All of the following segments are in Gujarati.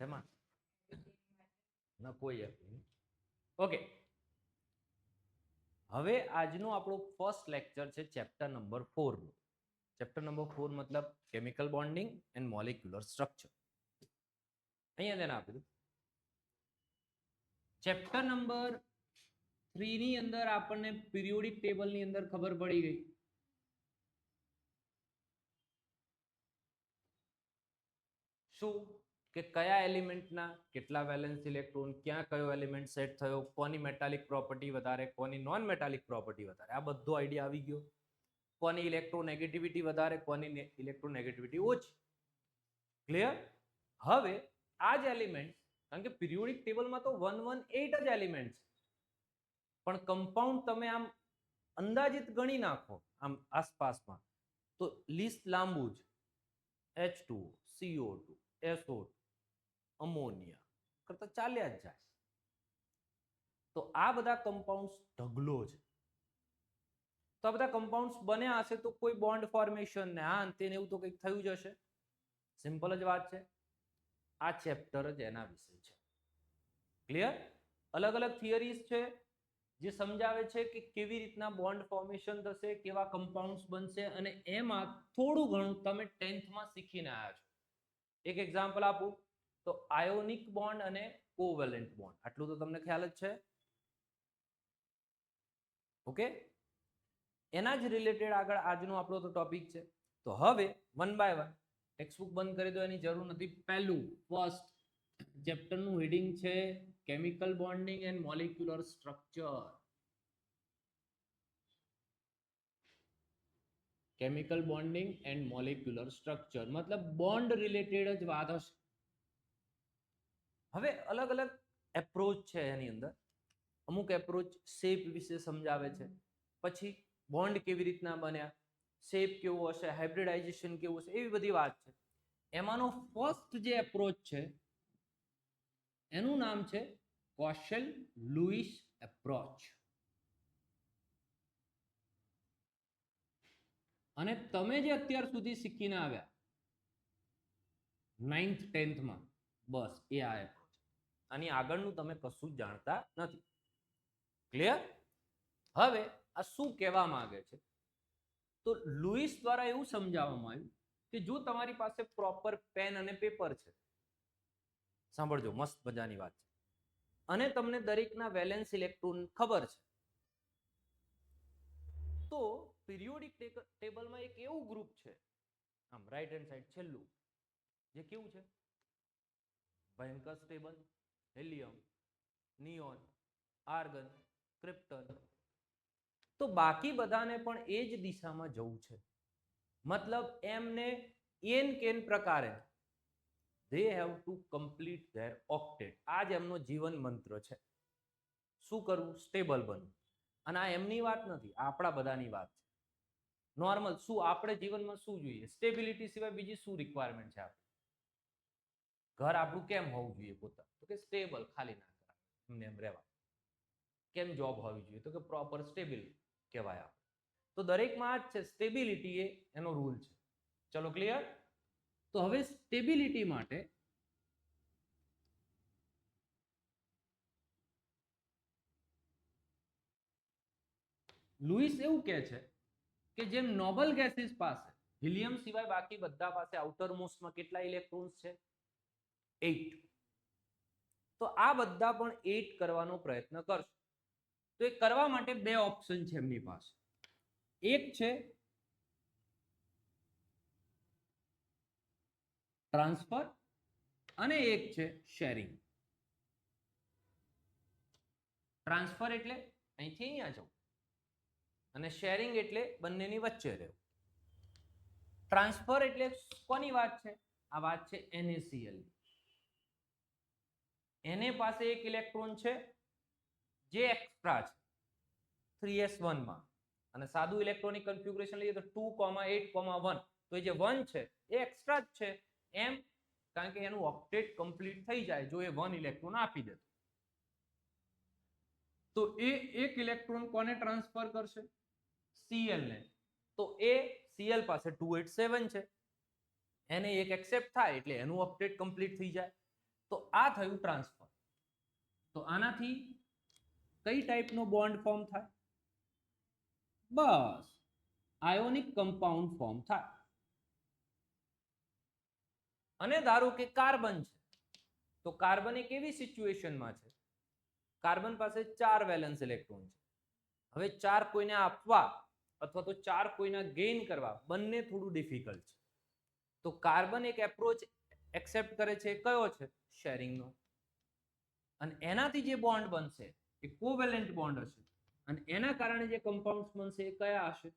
શેમાં ના કોઈ ઓકે હવે આજનો આપણો ફર્સ્ટ લેક્ચર છે ચેપ્ટર નંબર 4 નું ચેપ્ટર નંબર 4 મતલબ chemical bonding and molecular structure અહીંયા તેને આપી દઉં ચેપ્ટર નંબર 3 ની અંદર આપણને પીરિયોડિક ટેબલ ની અંદર ખબર પડી ગઈ શું કે કયા એલિમેન્ટના કેટલા વેલેન્સ ઇલેક્ટ્રોન ક્યાં કયો એલિમેન્ટ સેટ થયો કોની મેટાલિક પ્રોપર્ટી વધારે કોની નોન મેટાલિક પ્રોપર્ટી વધારે આ બધો આઈડિયા આવી ગયો કોની ઇલેક્ટ્રોનેગેટિવિટી વધારે કોની ઇલેક્ટ્રોનેગેટિવિટી ઓછી ક્લિયર હવે આ જ એલિમેન્ટ કારણ કે પીરિયોડિક ટેબલમાં તો 118 જ એલિમેન્ટ છે પણ કમ્પાઉન્ડ તમે આમ અંદાજિત ગણી નાખો આમ આસપાસમાં તો લિસ્ટ લાંબુ છે H2O CO2 SO2 અમોનિયા કરતા ચાલ્યા જ જાય તો આ બધા કમ્પાઉન્ડ્સ ઢગલો છે તો આ બધા કમ્પાઉન્ડ્સ બન્યા હશે તો કોઈ બોન્ડ ફોર્મેશન ને આ અંતે એવું તો કંઈક થયું જ હશે સિમ્પલ જ વાત છે આ ચેપ્ટર જ એના વિશે છે ક્લિયર અલગ અલગ થિયરીઝ છે જે સમજાવે છે કે કેવી રીતના બોન્ડ ફોર્મેશન થશે કેવા કમ્પાઉન્ડ્સ બનશે અને એમાં થોડું ઘણું તમે 10th માં શીખીને આવ્યા છો એક એક્ઝામ્પલ આપું તો આયોનિક બોન્ડ અને કોવેલેન્ટ બોન્ડ આટલું તો તમને ખ્યાલ જ છે ઓકે એના જ રિલેટેડ આગળ આજનો આપણો તો ટોપિક છે તો હવે વન બાય વન ટેક્સ્ટબુક બંધ કરી દો એની જરૂર નથી પહેલું ફર્સ્ટ ચેપ્ટરનું હેડિંગ છે chemical bonding and molecular structure chemical bonding and molecular structure મતલબ બોન્ડ રિલેટેડ જ વાત હશે હવે અલગ અલગ એપ્રોચ છે એની અંદર અમુક એપ્રોચ શેપ વિશે સમજાવે છે પછી બોન્ડ કેવી રીતના બન્યા શેપ કેવો હશે હાઇબ્રિડાઇઝેશન કેવું હશે એવી બધી વાત છે એમાંનો ફર્સ્ટ જે એપ્રોચ છે એનું નામ છે કોશેલ-લુઈસ એપ્રોચ અને તમે જે અત્યાર સુધી શીખીને આવ્યા 9th 10th માં બસ એ આ એપ્રોચ આની આગળનું તમે કશું જ જાણતા નથી ક્લિયર હવે આ શું કહેવા માંગે છે તો લુઈસ દ્વારા એવું સમજાવવામાં આવ્યું કે જો તમારી પાસે પ્રોપર પેન અને પેપર છે સાંભળજો મસ્ત મજાની વાત છે અને તમને દરેકના વેલેન્સ ઇલેક્ટ્રોન ખબર છે તો પીરિયોડિક ટેબલમાં એક એવું ગ્રુપ છે આમ રાઈટ હેન્ડ સાઈડ છેલ્લું જે કેવું છે ભયંકર stable helium neon argon Krypton તો બાકી બધાને પણ એ જ દિશામાં જવું છે મતલબ એમને એન કેન પ્રકારે they have to complete their octet આ જ એમનો જીવન મંત્ર છે શું કરવું સ્ટેબલ બનવું અને આ એમની વાત નથી આપણા બધાની વાત છે નોર્મલ શું આપણે જીવનમાં શું જોઈએ સ્ટેબિલિટી સિવાય બીજી શું રિક્વાયરમેન્ટ છે આપણે ઘર આપણું કેમ હોવું જોઈએ પોતાનું તો કે સ્ટેબલ ખાલી ના કરાય એમને એમ રહેવા કેમ જોબ હોવી જોઈએ તો કે પ્રોપર સ્ટેબલ કહેવાય આપણે તો દરેકમાં આ જ છે સ્ટેબિલિટી એ એનો રૂલ છે ચલો ક્લિયર તો હવે સ્ટેબિલિટી માટે લુઈસ એવું કહે છે કે જેમ નોબલ ગેસીસ પાસે હિલિયમ સિવાય બાકી બધા પાસે આઉટર મોસ્ટમાં કેટલા ઇલેક્ટ્રોન્સ છે 8 તો આ બધા પણ 8 કરવાનો પ્રયત્ન કરશે તો એ કરવા માટે બે ઓપ્શન છે એમની પાસે એક છે ટ્રાન્સફર અને એક છે શેરિંગ ટ્રાન્સફર એટલે અહીંથી અહીંયા જવું અને શેરિંગ એટલે બંનેની વચ્ચે રહેવું ટ્રાન્સફર એટલે કોની વાત છે આ વાત છે NaCl એને પાસે એક ઇલેક્ટ્રોન છે જે એક્સ્ટ્રા છે 3s1 માં અને સાદું ઇલેક્ટ્રોનિક કન્ફિગ્યુરેશન લઈએ તો 2,8,1 તો એ જે 1 છે એ એક્સ્ટ્રા જ છે એમ કારણ કે એનું ઓક્ટેટ કમ્પ્લીટ થઈ જાય જો એ 1 ઇલેક્ટ્રોન આપી દે તો એ એક ઇલેક્ટ્રોન કોને ટ્રાન્સફર કરશે Cl ને તો એ Cl પાસે 287 છે એને એક એક્સેપ્ટ થાય એટલે એનું ઓક્ટેટ કમ્પ્લીટ થઈ જાય તો આ થયું ટ્રાન્સફર. તો આનાથી કઈ ટાઈપનો બોન્ડ ફોર્મ થાય? બસ આયોનિક કમ્પાઉન્ડ ફોર્મ થાય. અને ધારો કે કાર્બન છે, તો કાર્બન એક એવી સિચ્યુએશનમાં છે, કાર્બન પાસે 4 વેલેન્સ ઇલેક્ટ્રોન છે. હવે 4 કોઈને આપવા અથવા તો 4 કોઈને ગેઇન કરવા બંને થોડું ડિફિકલ્ટ છે. તો કાર્બન એક એપ્રોચ એક્સેપ્ટ કરે છે, કયો છે? શેરિંગનો. અને એનાથી જે બોન્ડ બનશે એ કોવેલેન્ટ બોન્ડ હશે, અને એના કારણે જે કમ્પાઉન્ડ્સ બનશે એ કયા હશે?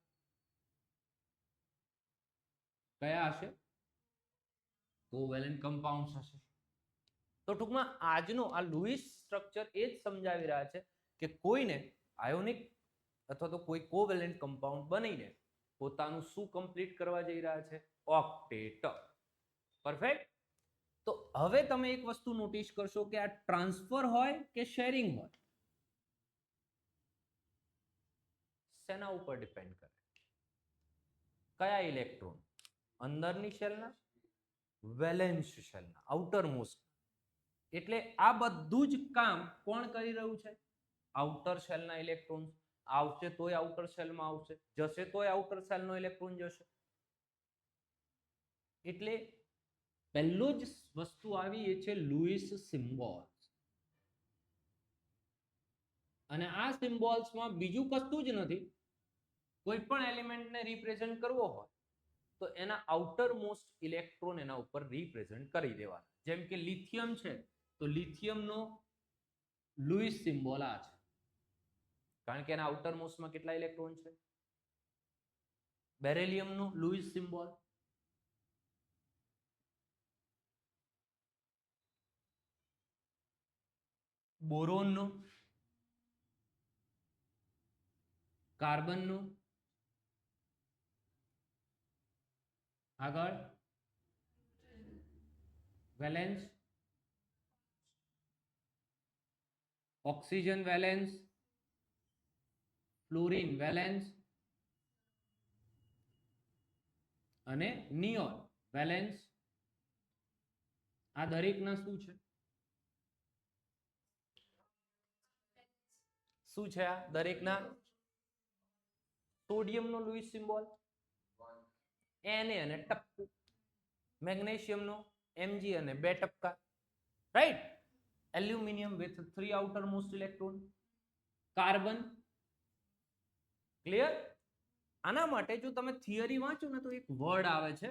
કયા હશે? કોવેલેન્ટ કમ્પાઉન્ડ્સ હશે. તો ટૂંકમાં આજનો આ લુઈસ સ્ટ્રક્ચર એ જ સમજાવી રહ્યા છે કે કોઈને આયોનિક અથવા તો કોઈ કોવેલેન્ટ કમ્પાઉન્ડ બનીને પોતાનું શું કમ્પ્લીટ કરવા જઈ રહ્યા છે? ઓક્ટેટ. પરફેક્ટ. તો હવે તમે એક વસ્તુ નોટિસ કરશો કે આ ટ્રાન્સફર હોય કે શેરિંગ હોય, શેના ઉપર ડિપેન્ડ કરે? કયા ઇલેક્ટ્રોન? અંદરની શેલના, વેલેન્સ શેલના, આઉટર મોસ્ટ. એટલે આ બધું જ કામ કોણ કરી રહ્યું છે? આઉટર શેલના ઇલેક્ટ્રોન. આવશે તોય આઉટર શેલમાં આવશે, જશે તોય આઉટર શેલનો ઇલેક્ટ્રોન જશે. એટલે પહેલો જ વસ્તુ આવી એ છે લુઈસ સિમ્બોલ. અને આ સિમ્બોલ્સમાં બીજું કશું જ નથી. કોઈ પણ એલિમેન્ટને રિપ્રેઝન્ટ કરવો હોય તો એના આઉટર મોસ્ટ ઇલેક્ટ્રોન એના ઉપર રિપ્રેઝન્ટ કરી દેવાના. જેમ કે લિથિયમ છે, તો લિથિયમનો લુઈસ સિમ્બોલ આ છે, કારણ કે એના આઉટર મોસ્ટમાં કેટલા ઇલેક્ટ્રોન છે? બેરિલિયમનો લુઈસ સિમ્બોલ, બોરોનનો, કાર્બનનો, આગળ valence, oxygen valence, fluorine valence અને નિયોન વેલેન્સ. આ દરેકના શું છે? શું છે આ દરેકના? સોડિયમનો લુઈસ સિમ્બોલ Na અને ટપકું, મેગ્નેશિયમનો Mg અને 2 ટપકા, right. Aluminium with 3 outermost electron, carbon. Clear? આના માટે જો તમે થિયરી વાંચો ને તો એક વર્ડ આવે છે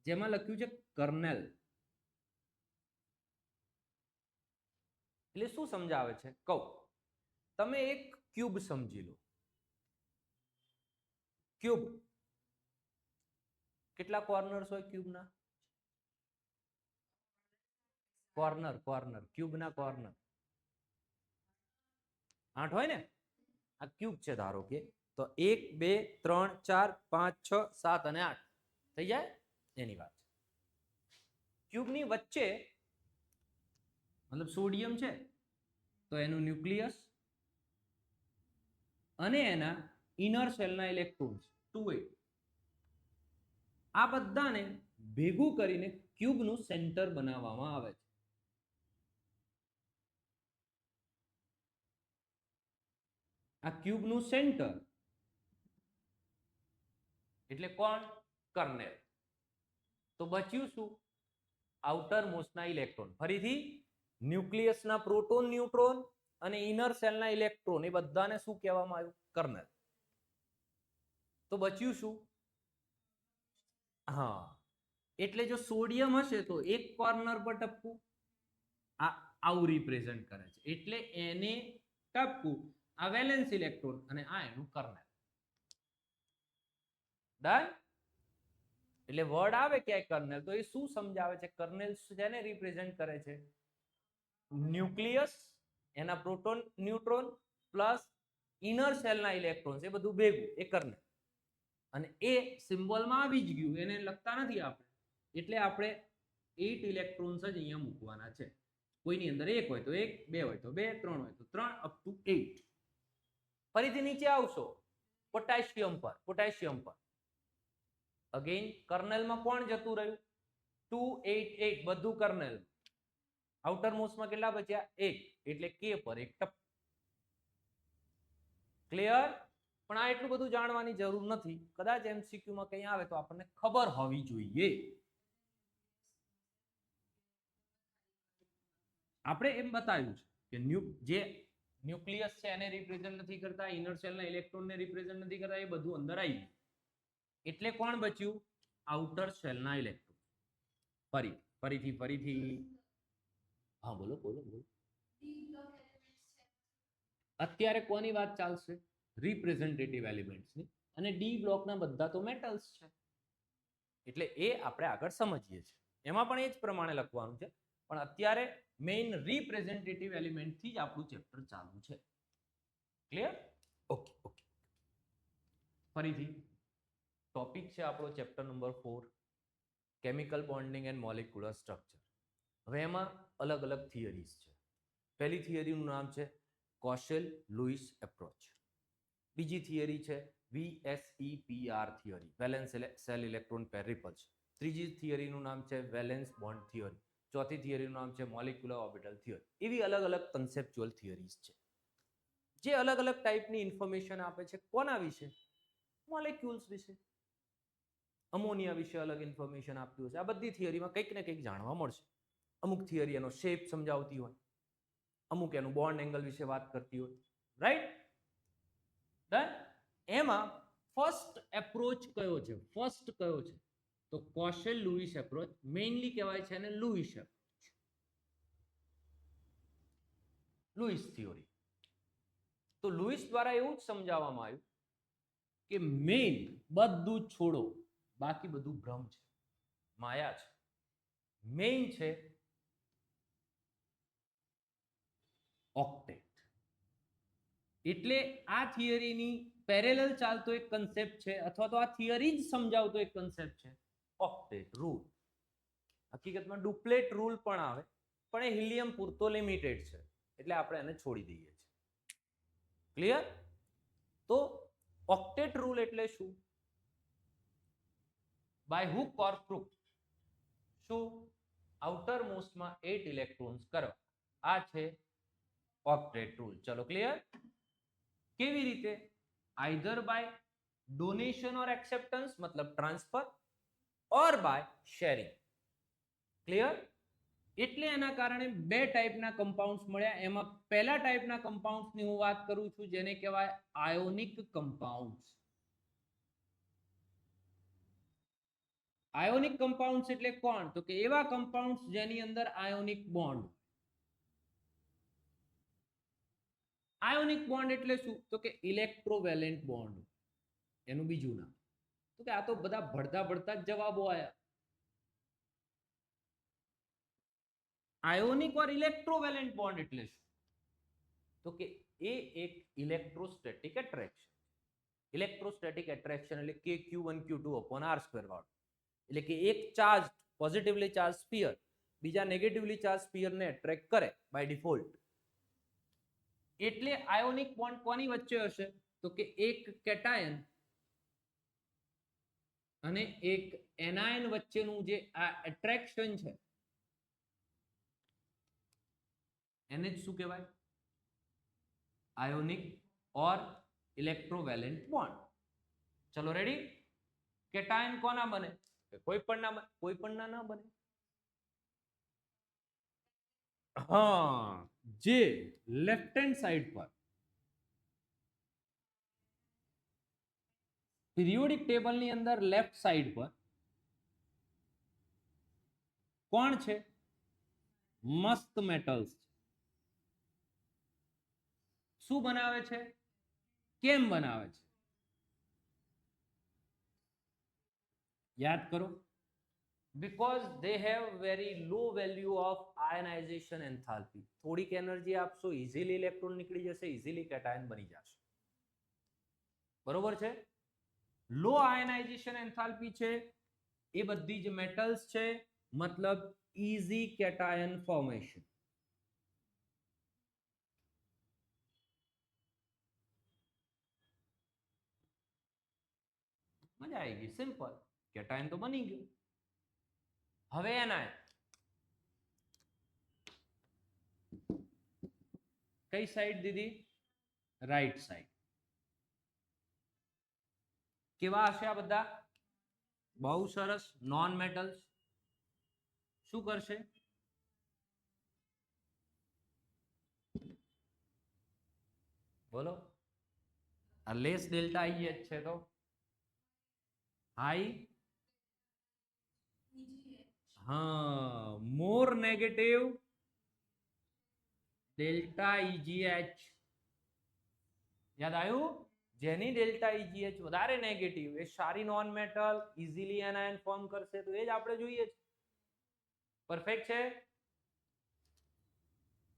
જેમાં લખ્યું છે કર્નેલ. એટલે શું સમજાવે છે કહું. તમે એક ક્યુબ સમજી લો. ક્યુબ કેટલા કોર્નર્સ હોય ક્યુબના? કોર્નર ક્યુબના કોર્નર 8 હોય ને. આ ક્યુબ છે ધારો કે, તો 1 2 3 4 5 6 7 અને 8 થઈ જાય. એની વાત છે. ક્યુબની વચ્ચે મતલબ સોડિયમ છે તો એનું ન્યુક્લિયસ અને એના ઇનર શેલના ઇલેક્ટ્રોન્સ 2a, આ બધાને ભેગું કરીને ક્યુબનું સેન્ટર બનાવવામાં આવે છે. આ ક્યુબનું સેન્ટર એટલે કોણ? કર્નેલ. તો બચ્યું શું? આઉટર મોસ્ટના ઇલેક્ટ્રોન. ફરીથી ન્યુક્લિયસના પ્રોટોન, ન્યુટ્રોન અને ઇનર શેલના ઇલેક્ટ્રોન, એ બધાને શું કહેવામાં આવ્યું? કર્નેલ. તો બચ્યું શું? હા, એટલે જો સોડિયમ હશે તો એક કોર્નર પર ટપકું, આ આવું રિપ્રેઝન્ટ કરે છે. એટલે એને ટપકું, આ વેલેન્સ ઇલેક્ટ્રોન અને આ એનું કર્નેલ. ડન? એટલે વર્ડ આવે ક્યાંય કર્નેલ તો એ શું સમજાવે છે? કર્નેલ જેને રિપ્રેઝન્ટ કરે છે? ન્યુક્લિયસ, એના પ્રોટોન, ન્યુટ્રોન પ્લસ ઇનર શેલના ઇલેક્ટ્રોન્સ, એ બધું ભેગું એ કર્નેલ. અને એ સિમ્બોલમાં આવી જ ગયું, એને લખતા નથી આપણે. એટલે આપણે 8 ઇલેક્ટ્રોન્સ જ અહીંયા મૂકવાના છે. કોઈની અંદર 1 હોય તો 1, 2 હોય તો 2, 3 હોય તો 3, અપ ટુ 8. ફરીથી નીચે આવશો પોટેશિયમ પર. અગેન કર્નેલમાં કોણ જતું રહ્યું? 2 8 8 બધું કર્નેલ. આઉટર મોસ્ટમાં કેટલા બચ્યા? એક, એટલે કે પર એક ટપ. ક્લિયર? પણ આ એટલું બધું જાણવાની જરૂર નથી, કદાચ એમસીક્યુ માં કંઈ આવે તો આપણને ખબર હોવી જોઈએ. આપણે એમ બતાવ્યું છે કે જે ન્યુક્લિયસ છે એને રિપ્રેઝન્ટ નથી કરતા, ઇનર શેલના ઇલેક્ટ્રોનને રિપ્રેઝન્ટ નથી કરતા, એ બધું અંદર આવી ગયું. એટલે કોણ બચ્યું? આઉટર શેલના ઇલેક્ટ્રોન. ફરીથી હા બોલો બોલો બોલો. અત્યારે કોની વાત ચાલશે? રિપ્રેઝેન્ટેટિવ એલિમેન્ટ્સની. અને ડી બ્લોકના બધા તો મેટલ્સ છે, એટલે એ આપણે આગળ સમજીએ છીએ. એમાં પણ એ જ પ્રમાણે લખવાનું છે, પણ અત્યારે મેઇન રિપ્રેઝેન્ટેટિવ એલિમેન્ટ થી જ આપણું ચેપ્ટર ચાલુ છે. ક્લિયર? Okay okay. ફરીથી ટોપિક છે આપણો chapter number 4, chemical bonding and molecular structure. હવે એમાં અલગ અલગ થિયરીઝ છે. પહેલી થિયરીનું નામ છે કોશેલ-લુઈસ એપ્રોચ. બીજી થિયરી છે VSEPR theory, valence shell electron pair repulsion. ત્રીજી થિયરીનું નામ છે વેલેન્સ બોન્ડ થિયરી. ચોથી થિયરીનું નામ છે મોલેક્યુલર ઓર્બિટલ થિયરી. એવી અલગ અલગ કન્સેપ્ચ્યુઅલ થિયરીઝ છે, જે અલગ અલગ ટાઈપની ઇન્ફોર્મેશન આપે છે. કોના વિશે? મોલેક્યુલ્સ વિશે. અમોનિયા વિશે અલગ ઇન્ફોર્મેશન આપતી હશે. આ બધી થિયરીમાં કંઈક ને કંઈક જાણવા મળશે. અમુક થિયરી એનો શેપ સમજાવતી હોય, અમુક એનું બોન્ડ એંગલ વિશે વાત કરતી હોય. રાઈટ? ડન? એમાં ફર્સ્ટ એપ્રોચ કયો છે? ફર્સ્ટ કયો છે? તો કોશેલ-લુઈસ એપ્રોચ. મેઇનલી કહેવાય છે એને લુઈસ એપ્રોચ, લુઈસ થિયરી. તો લુઈસ દ્વારા એવું જ સમજાવવામાં આવ્યું કે મેઇન બધું છોડો, બાકી બધું ભ્રમ છે, માયા છે. મેઇન છે ઓક્ટેટ. એટલે આ થિયરીની પેરેલલ ચાલતો એક કન્સેપ્ટ છે, અથવા તો આ થિયરી જ સમજાવતો એક કન્સેપ્ટ છે ઓક્ટેટ રૂલ. હકીકતમાં ડુપ્લેટ રૂલ પણ આવે, પણ એ હિલિયમ પૂરતો લિમિટેડ છે, એટલે આપણે એને છોડી દઈએ છીએ. ક્લિયર? તો ઓક્ટેટ રૂલ એટલે શું? બાય હુક ઓર ક્રુક શું આઉટર મોસ્ટમાં 8 ઇલેક્ટ્રોન્સ કરવા, આ છે ઓક્ટેટ રૂલ. ચલો ક્લિયર? કેવી રીતે? Either by donation or acceptance, મતલબ transfer, or by sharing. Clear? એટલે એના કારણે બે ટાઈપના કમ્પાઉન્ડ્સ મળ્યા. એમાં પહેલા ટાઈપના કમ્પાઉન્ડ્સની હું વાત કરું છું, જેને કહેવાય આયોનિક કમ્પાઉન્ડ્સ. આયોનિક કમ્પાઉન્ડ્સ એટલે કોણ? તો કે એવા કમ્પાઉન્ડ્સ જેની અંદર આયોનિક બોન્ડ. આયોનિક બોન્ડ એટલે શું? તો કે ઇલેક્ટ્રોવેલેન્ટ બોન્ડ. એનું બીજું નામ. તો કે આ તો બધા ભળતા જ જવાબો આયા. આયોનિક ઓર ઇલેક્ટ્રોવેલેન્ટ બોન્ડ એટલે શું? તો કે એ એક ઇલેક્ટ્રોસ્ટેટિક એટ્રેક્શન. ઇલેક્ટ્રોસ્ટેટિક એટ્રેક્શન એટલે KQ1Q2/R² વાળું. એટલે કે એક ચાર્જ પોઝિટિવલી ચાર્જ સ્ફિયર બીજા નેગેટિવલી ચાર્જ સ્ફિયરને એટ્રેક્ટ કરે બાય ડિફોલ્ટ. એટલે આયોનિક બોન્ડ કોની વચ્ચે હશે? તો કે એક કેટાયન અને એક એનાયન વચ્ચેનું જે આ એટ્રેક્શન છે એને જ શું કહેવાય? આયોનિક ઓર ઇલેક્ટ્રોવેલેન્ટ બોન્ડ. ચલો રેડી? કેટાયન કોના બને? કોઈ પણ ના બને. કોઈ પણ ના બને. હા, જે લેફ્ટ હેન્ડ સાઈડ પર પીરિયોડિક ટેબલની અંદર લેફ્ટ સાઈડ પર કોણ છે? મસ્ત મેટલ્સ. શું બનાવે છે? કેમ બનાવે છે? યાદ કરો. Because they have very low value of ionization enthalpy. થોડીક એનર્જી આપશો, ઇઝીલી ઇલેક્ટ્રોન નીકળી જશે, ઇઝીલી કેટાયન બની જશે. બરોબર છે? લો આયનાઇઝેશન એન્થાલ્પી છે એ બધી જ મેટલ્સ છે, મતલબ ઇઝી કેટાયન ફોર્મેશન. મજા આવી ગઈ. સિમ્પલ. કેટાયન તો બની ગયું. હવે એનાયન. કઈ સાઈડ દીધી? Right side. કેવા હશે આ બધા? બહુ સરસ. નોન મેટલ્સ શું કરશે? બોલો. આ લેસ ડેલ્ટા ઈ છે તો હાઈ, હા, મોર નેગેટિવ ડેલ્ટા ઈજીએચ. યાદ આવ્યું? જેની ડેલ્ટા ઈજીએચ વધારે નેગેટિવ એ સારી non metal, easily anion form કરશે, તો એ જ આપણે જોઈએ છે. પરફેક્ટ છે.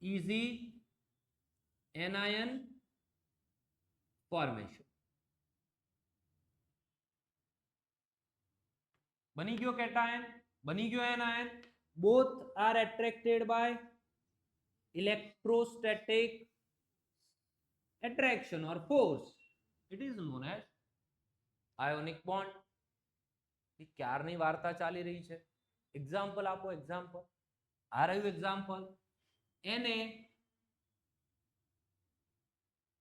ઇઝી એનાયન ફોર્મેશન બની ગયો કેટાયન, બની ગયો anion. Both are attracted by electrostatic attraction or force. It is known as ionic bond. ક્યારની વાર્તા ચાલી રહી છે. એક્ઝામ્પલ આપો. એક્ઝામ્પલ આ રહ્યું એક્ઝામ્પલ. એને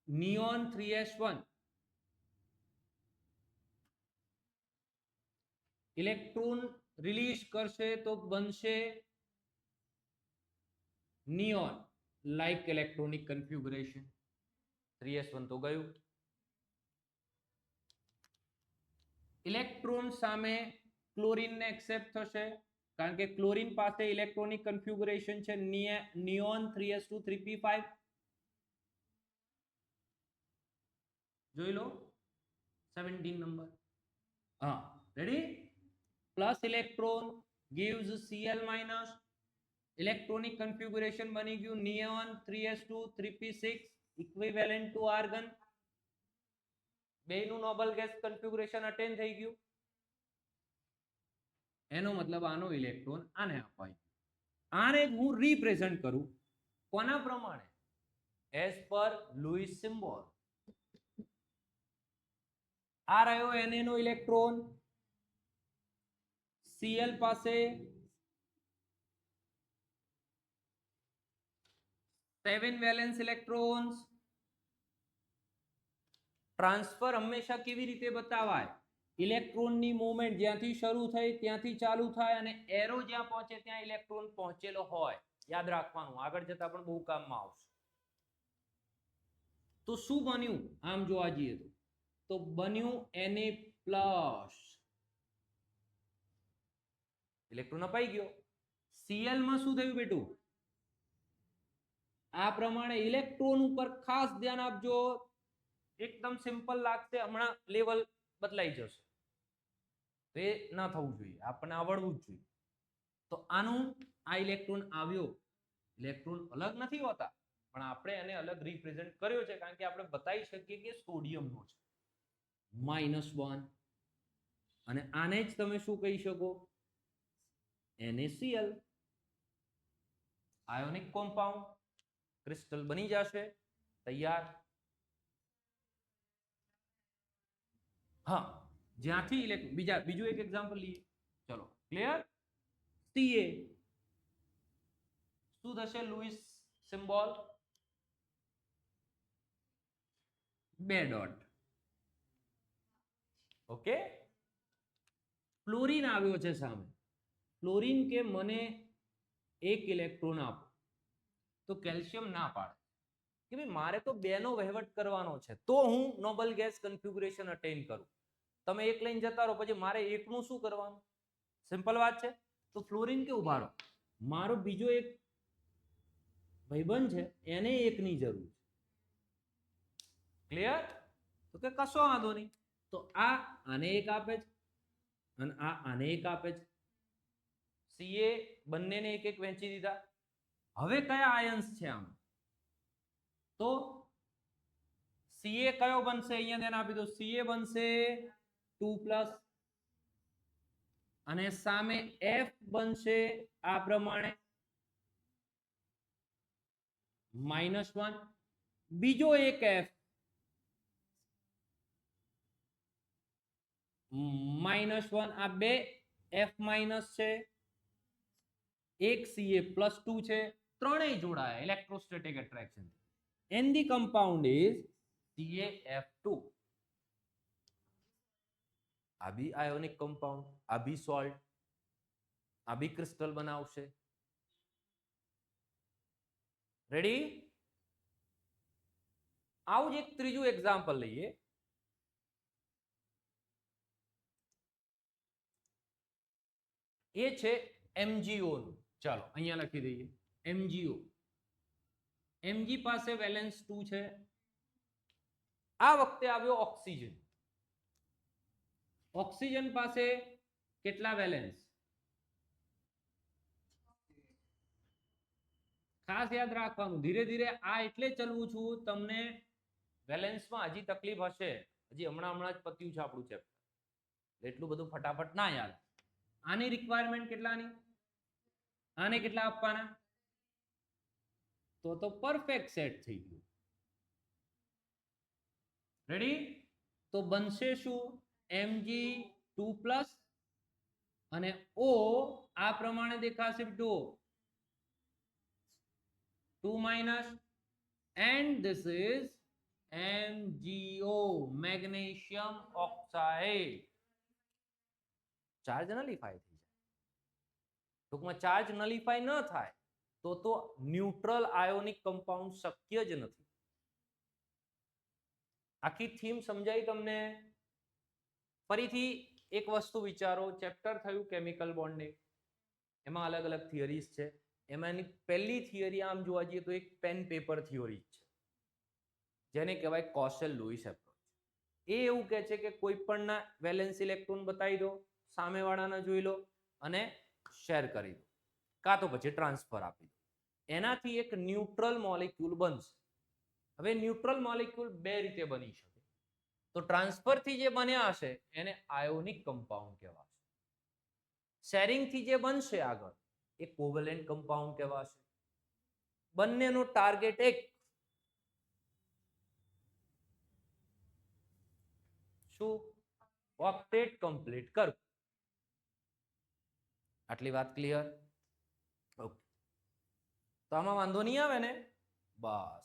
નિયોન 3s1 ઇલેક્ટ્રોન રિલીઝ કરશે તો બનશે neon like electronic configuration. 3s1 તો ગયું. ઇલેક્ટ્રોન સામે ક્લોરીન ને એક્સેપ્ટ થશે કારણ કે ક્લોરીન પાસે ઇલેક્ટ્રોનિક કન્ફિગ્યુરેશન છે નિયોન 3s2 3p5. જોઈ લો 17 નંબર. હા, ready. Plus electron gives Cl minus. Electronic configuration બની ગયું neon 3s2 3p6 equivalent to argon. બેનું નોબલ ગેસ કન્ફિગ્યુરેશન અટેન થઈ ગયું. એનો મતલબ આનો ઇલેક્ટ્રોન આને અપાય. આને હું રિપ્રેઝન્ટ કરું કોના પ્રમાણે? As per Louis symbol. આ રહ્યો Na નો ઇલેક્ટ્રોન. Cl પાસે 7 વેલેન્સ ઇલેક્ટ્રોન્સ. ટ્રાન્સફર હંમેશા કેવી રીતે બતાવાય? ઇલેક્ટ્રોનની મૂવમેન્ટ જ્યાંથી શરૂ થઈ ત્યાંથી ચાલુ થાય અને એરો જ્યાં પહોંચે ત્યાં ઇલેક્ટ્રોન પહોંચેલો હોય. યાદ રાખવાનું, આગળ જતા પણ બહુ કામમાં આવશે. તો શું બન્યું આમ જોવા જઈએ તો બન્યું Na+. ઇલેક્ટ્રોન અપાઈ ગયો. Cl માં શું થયું બેટું? આ પ્રમાણે ઇલેક્ટ્રોન ઉપર ખાસ ધ્યાન આપજો. એકદમ સિમ્પલ લાગશે, હમણાં લેવલ બદલાઈ જશે. એ ના થવું જોઈએ, આપણને આવડવું જ જોઈએ. તો આનું આ ઇલેક્ટ્રોન આવ્યો. ઇલેક્ટ્રોન અલગ નથી હોતા પણ આપણે એને અલગ રિપ્રેઝન્ટ કર્યો છે કારણ કે આપણે બતાવી શકીએ કે સોડિયમનો છે -1. અને આને જ તમે શું કહી શકો? NaCl. આયોનિક કોમ્પાઉન્ડ ક્રિસ્ટલ બની જશે તૈયાર. હા, જ્યાંથી બીજું એક એક્ઝામ્પલ લઈએ. ચલો, ક્લિયર? Ca શું થશે? Louis symbol 2 dot. Okay. Fluorine આવ્યો છે સામે. ફ્લોરીન કે મને 1 ઇલેક્ટ્રોન આપો, તો કેલ્શિયમ ના પાડે કે ભાઈ મારે તો 2 નો વહીવટ કરવાનો છે તો હું નોબલ ગેસ કન્ફિગ્યુરેશન અટેન કરું. તમે એક લઈને જતા રહો પછી મારે એકનું શું કરવાનું? સિમ્પલ વાત છે. તો ફ્લોરીન કે ઉભા રહો, મારો બીજો એક ભાઈબંધ છે એને એકની જરૂર છે. ક્લિયર? તો કે કશો વાંધો નહીં. તો આ આને એક આપે છે અને આ આને એક આપે છે. Ca બંનેને એક એક વહેંચી દીધા. હવે કયા આયન્સ છે આમ? તો Ca કયો બનશે? અહીંયા ધ્યાન આપી દો. Ca બનશે 2+ અને સામે F બનશે આ પ્રમાણે -1. બીજો એક F -1. આ બે F- છે. એક Ca +2 છે. ત્રણેય જોડાયા electrostatic attraction and the compound is CaF2. આ બી આયોનિક કમ્પાઉન્ડ, આ બી સોલ્ટ, આ બી ક્રિસ્ટલ બનાવશે. રેડી? આવું જ એક ત્રીજું એક્ઝામ્પલ લઈએ. એ છે MgO નું. ચાલો અહીંયા લખી દઈએ MgO. Mg પાસે વેલેન્સ 2 છે. આ વખતે આવ્યો ઓક્સિજન. ઓક્સિજન પાસે કેટલા વેલેન્સ? ખાસ યાદ રાખવાનું, ધીરે ધીરે આ એટલે ચલવું છું તમને વેલેન્સમાં હજી તકલીફ હશે. હજી હમણાં જ પત્યું છે આપણું ચેપ્ટર, એટલું બધું ફટાફટ ના યાદ. આની રિક્વાયરમેન્ટ કેટલાની? આને કેટલા આપવાના? તો પરફેક્ટ સેટ થઈ ગયું. રેડી? તો બનશે શું? Mg2+ અને O આ પ્રમાણે દેખાશે 2 and this is MgO, magnesium oxide. Charge nullify થઈ જાય. ટૂંકમાં ચાર્જ નલિફાય ન થાય તો ન્યુટ્રલ આયોનિક કમ્પાઉન્ડ શક્ય જ નથી. આખી થીમ સમજાઈ તમને? ફરીથી એક વસ્તુ વિચારો, ચેપ્ટર થયું કેમિકલ બોન્ડિંગ, એમાં અલગ અલગ થિયરીઝ છે. એમાંની પહેલી થિયરી આમ જોવા જઈએ તો એક પેન પેપર થિયરી છે, જેને કહેવાય કોશેલ-લુઈસ એપ્રોચ. એ એવું કહે છે કે કોઈ પણના વેલેન્સ ઇલેક્ટ્રોન બતાવી દો, સામેવાળાને જોઈ લો અને શેર કરી દો, કાં તો પછી ટ્રાન્સફર આપી દો. એનાથી એક ન્યુટ્રલ મોલેક્યુલ બનશે. હવે ન્યુટ્રલ મોલેક્યુલ બે રીતે બની શકે. તો ટ્રાન્સફરથી જે બન્યા હશે એને આયોનિક કમ્પાઉન્ડ કહેવાશે. શેરિંગથી જે બનશે આગળ એ કોવેલેન્ટ કમ્પાઉન્ડ કહેવાશે. બંનેનો ટાર્ગેટ એક, શું? ઓક્ટેટ કમ્પ્લીટ કરવું. આટલી વાત ક્લિયર? ઓકે, તો આમાં વાંધો નહીં આવે ને? બસ.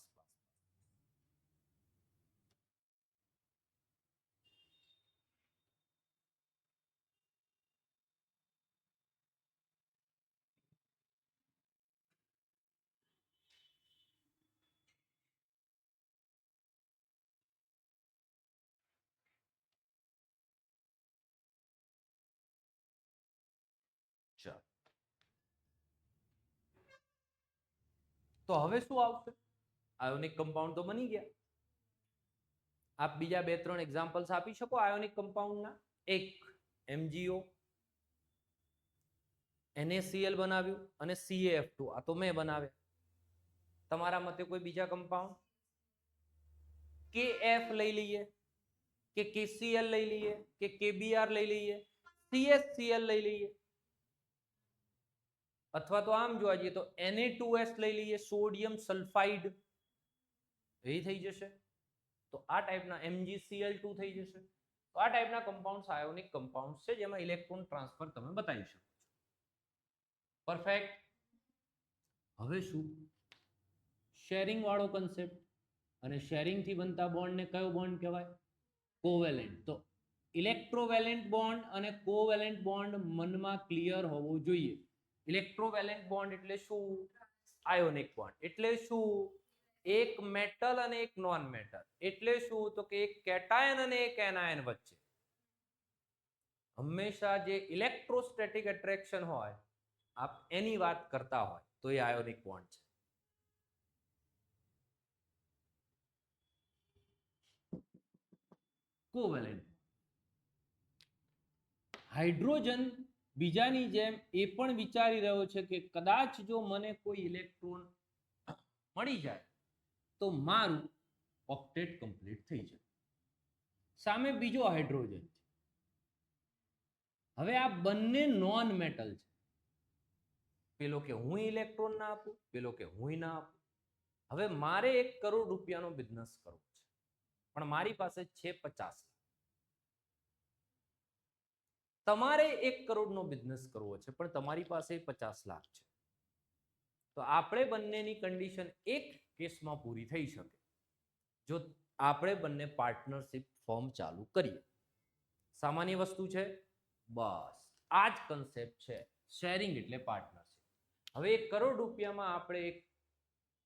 ચાલો, તો હવે શું આવશે? આયોનિક કમ્પાઉન્ડ તો બની ગયા. આપ બીજા 2-3 એક્ઝામ્પલ્સ આપી શકો આયોનિક કમ્પાઉન્ડના? એક MgO, NaCl બનાવ્યું અને CaF2, આ તો મેં બનાવ્યા. તમારા મતે કોઈ બીજા કમ્પાઉન્ડ? KF લઈ લઈએ કે KCl લઈ લઈએ કે KBr લઈ લઈએ, CHCl લઈ લઈએ, અથવા તો આમ જોવા જઈએ તો Na2S લઈ લઈએ, સોડિયમ સલ્ફાઇડ, એ થઈ જશે. તો આ ટાઈપના MgCl2 થઈ જશે. તો આ ટાઈપના કમ્પાઉન્ડ્સ આયોનિક કમ્પાઉન્ડ્સ છે જેમાં ઇલેક્ટ્રોન ટ્રાન્સફર તમે બતાવી શકો છો. પરફેક્ટ. હવે શું? શેરિંગ વાળો કન્સેપ્ટ, અને શેરિંગ થી બનતા બોન્ડ ને કયો બોન્ડ કહેવાય? કોવેલેન્ટ. તો ઇલેક્ટ્રોવેલેન્ટ બોન્ડ અને કોવેલેન્ટ બોન્ડ મનમાં ક્લિયર હોવો જોઈએ. ઇલેક્ટ્રોવેલેન્ટ બોન્ડ એટલે શું? આયોનિક બોન્ડ એટલે શું? એક મેટલ અને એક નોન મેટલ. એટલે શું? તો કે એક કેટાયન અને એક એનાયન વચ્ચે હંમેશા જે ઇલેક્ટ્રોસ્ટેટિક એટ્રેક્શન હોય, આપ એની વાત કરતા હોય તો એ આયોનિક બોન્ડ છે. કોવેલેન્ટ. હાઇડ્રોજન બીજાની જેમ એ પણ વિચારી રહ્યો છે કે કદાચ જો મને કોઈ ઇલેક્ટ્રોન મળી જાય તો મારું ઓક્ટેટ કમ્પ્લીટ થઈ જાય. સામે બીજો હાઇડ્રોજન છે. હવે આ બંને નોન મેટલ છે. પેલો કે હું ઇલેક્ટ્રોન ના આપું, પેલો કે હું ના આપું. હવે મારે 1 કરોડ રૂપિયાનો બિઝનેસ કરવો છે, પણ મારી પાસે છે 50. તમારે 1 કરોડનો બિઝનેસ કરવો છે પણ તમારી પાસે 50 લાખ છે. તો તો આપણે બંનેની કન્ડિશન એક કેસમાં પૂરી થઈ શકે જો આપણે બંને પાર્ટનરશિપ ફોર્મ ચાલુ કરીએ. સામાન્ય વસ્તુ છે, બસ આ જ કન્સેપ્ટ છે. શેરિંગ એટલે પાર્ટનરશિપ. હવે 1 કરોડ રૂપિયામાં આપણે એક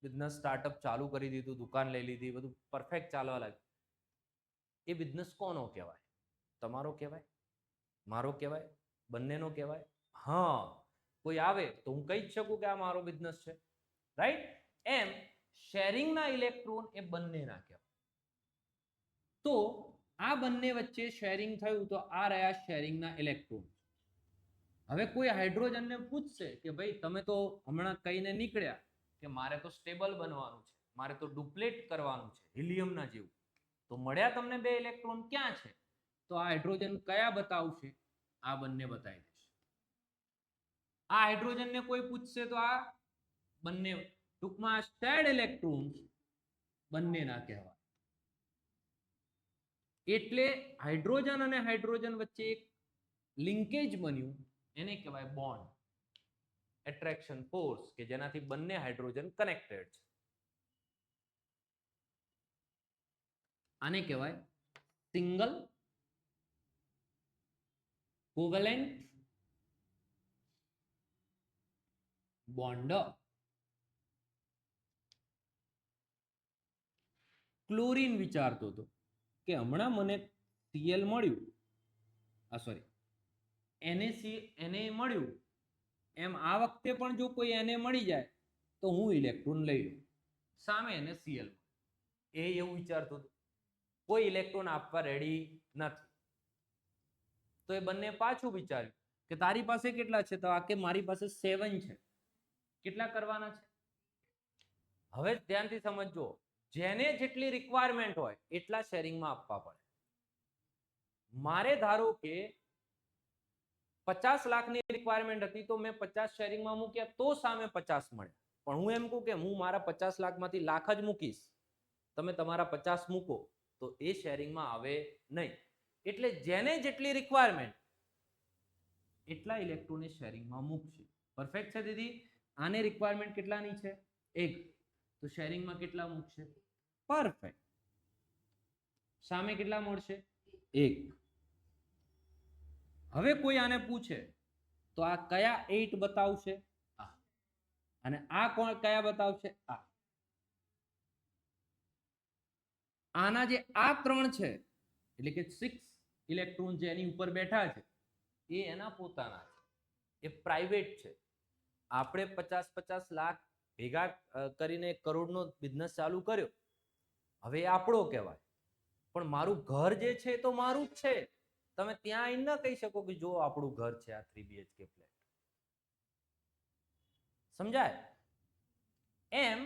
બિઝનેસ સ્ટાર્ટઅપ ચાલુ કરી દીધું, દુકાન લઈ લીધી, બધું પરફેક્ટ ચાલવા લાગ્યું. એ બિઝનેસ કોનો કહેવાય? તમારો કહેવાય, મારો કહેવાય, બંનેનો કહેવાય? હા, કોઈ આવે તો હું કહી જ શકું કે આ મારો બિઝનેસ છે, રાઈટ? એમ શેરિંગના ઇલેક્ટ્રોન એ બંનેના કહેવાય. તો આ બંને વચ્ચે શેરિંગ થયું તો આ રહ્યા શેરિંગના ઇલેક્ટ્રોન. હવે કોઈ હાઇડ્રોજનને પૂછશે કે ભાઈ તમે તો હમણાં કહીને નીકળ્યા કે મારે તો સ્ટેબલ બનવાનું છે, મારે તો ડુપ્લેટ કરવાનું છે હિલિયમના જેવું, તો મળ્યા તમને 2 ઇલેક્ટ્રોન ક્યાં છે? તો આ હાઇડ્રોજન કયા બતાવશે? આ બંને બતાવી દેશે. આ હાઇડ્રોજનને કોઈ પૂછશે તો આ બંને, ટૂંકમાં શેર્ડ ઇલેક્ટ્રોન્સ બંનેના કહેવાય. એટલે હાઇડ્રોજન અને હાઇડ્રોજન વચ્ચે એક લિંકેજ બન્યું, એને કહેવાય બોન્ડ, એટ્રેક્શન ફોર્સ, કે જેનાથી બંને હાઇડ્રોજન કનેક્ટેડ છે. આને કહેવાય સિંગલ કોવેલેન્ટ બોન્ડ. ક્લોરીન વિચારતો હતો કે હમણાં મને Cl મળ્યું, Na મળ્યું, એમ આ વખતે પણ જો કોઈ Na મળી જાય તો હું ઇલેક્ટ્રોન લઈ લઉં, સામે એને Cl. એ એવું વિચારતો હતો, કોઈ ઇલેક્ટ્રોન આપવા રેડી નથી. તો એ બંને પાછું વિચાર્યું કે તારી પાસે કેટલા છે? તો આ કે મારી પાસે 7 છે. કેટલા કરવાના છે? હવે ધ્યાનથી સમજજો, જેને જેટલી રિક્વાયરમેન્ટ હોય એટલા શેરિંગમાં આપવા પડે. મારે ધારો કે 50 લાખની રિક્વાયરમેન્ટ હતી તો મેં 50 શેરિંગમાં મૂક્યા તો સામે 50 મળ્યા. પણ હું એમ કહું કે હું મારા 50 લાખમાંથી લાખ જ મૂકીશ, તમે તમારા 50 મૂકો, તો એ શેરિંગમાં આવે નહીં. એટલે જેને જેટલી રિક્વાયરમેન્ટ એટલા ઇલેક્ટ્રોન શેરિંગમાં મૂકશે. પરફેક્ટ છે દીદી? આને રિક્વાયરમેન્ટ કેટલાની છે? 1, તો શેરિંગમાં કેટલા મૂકશે? પરફેક્ટ. સામે કેટલા મળશે? 1. હવે કોઈ આને પૂછે તો આ કયા 8 બતાવશે? આ. અને આ કોણ કયા બતાવશે? આ. આના જે આ 3 છે એટલે કે 6 ઇલેક્ટ્રોન જે એની ઉપર બેઠા છે એ એના પોતાના છે, એ પ્રાઇવેટ છે. આપણે 50 લાખ ભેગા કરીને 1 કરોડનો બિઝનેસ ચાલુ કર્યો, હવે એ આપણો કહેવાય. પણ મારું ઘર જે છે તો મારું જ છે. તમે ત્યાં આવીને ન કહી શકો કે જો આપણું ઘર છે આ 3 BHK ફ્લેટ. સમજાય? એમ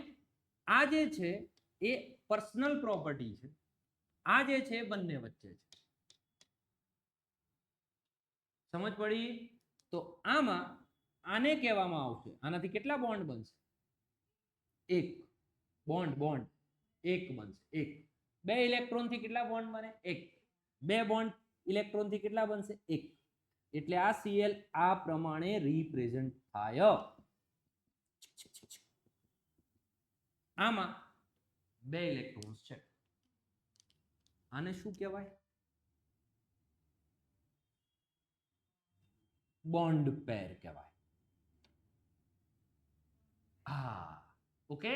આ જે છે એ પર્સનલ પ્રોપર્ટી છે, આ જે છે બંને વચ્ચે છે. સમજ પડી? તો આમાં આને કહેવામાં આવશે, આનાથી કેટલા બોન્ડ બનશે? 1 બોન્ડ 1 બનશે. 1 2 ઇલેક્ટ્રોન થી કેટલા બોન્ડ બને? 1. 2 બોન્ડ ઇલેક્ટ્રોન થી કેટલા બનશે? 1. એટલે આ Cl આ પ્રમાણે રિપ્રેઝન્ટ થાય. આમાં 2 ઇલેક્ટ્રોન્સ છે. આને શું કહેવાય? બોન્ડ પેર કહેવાય. હા, ઓકે.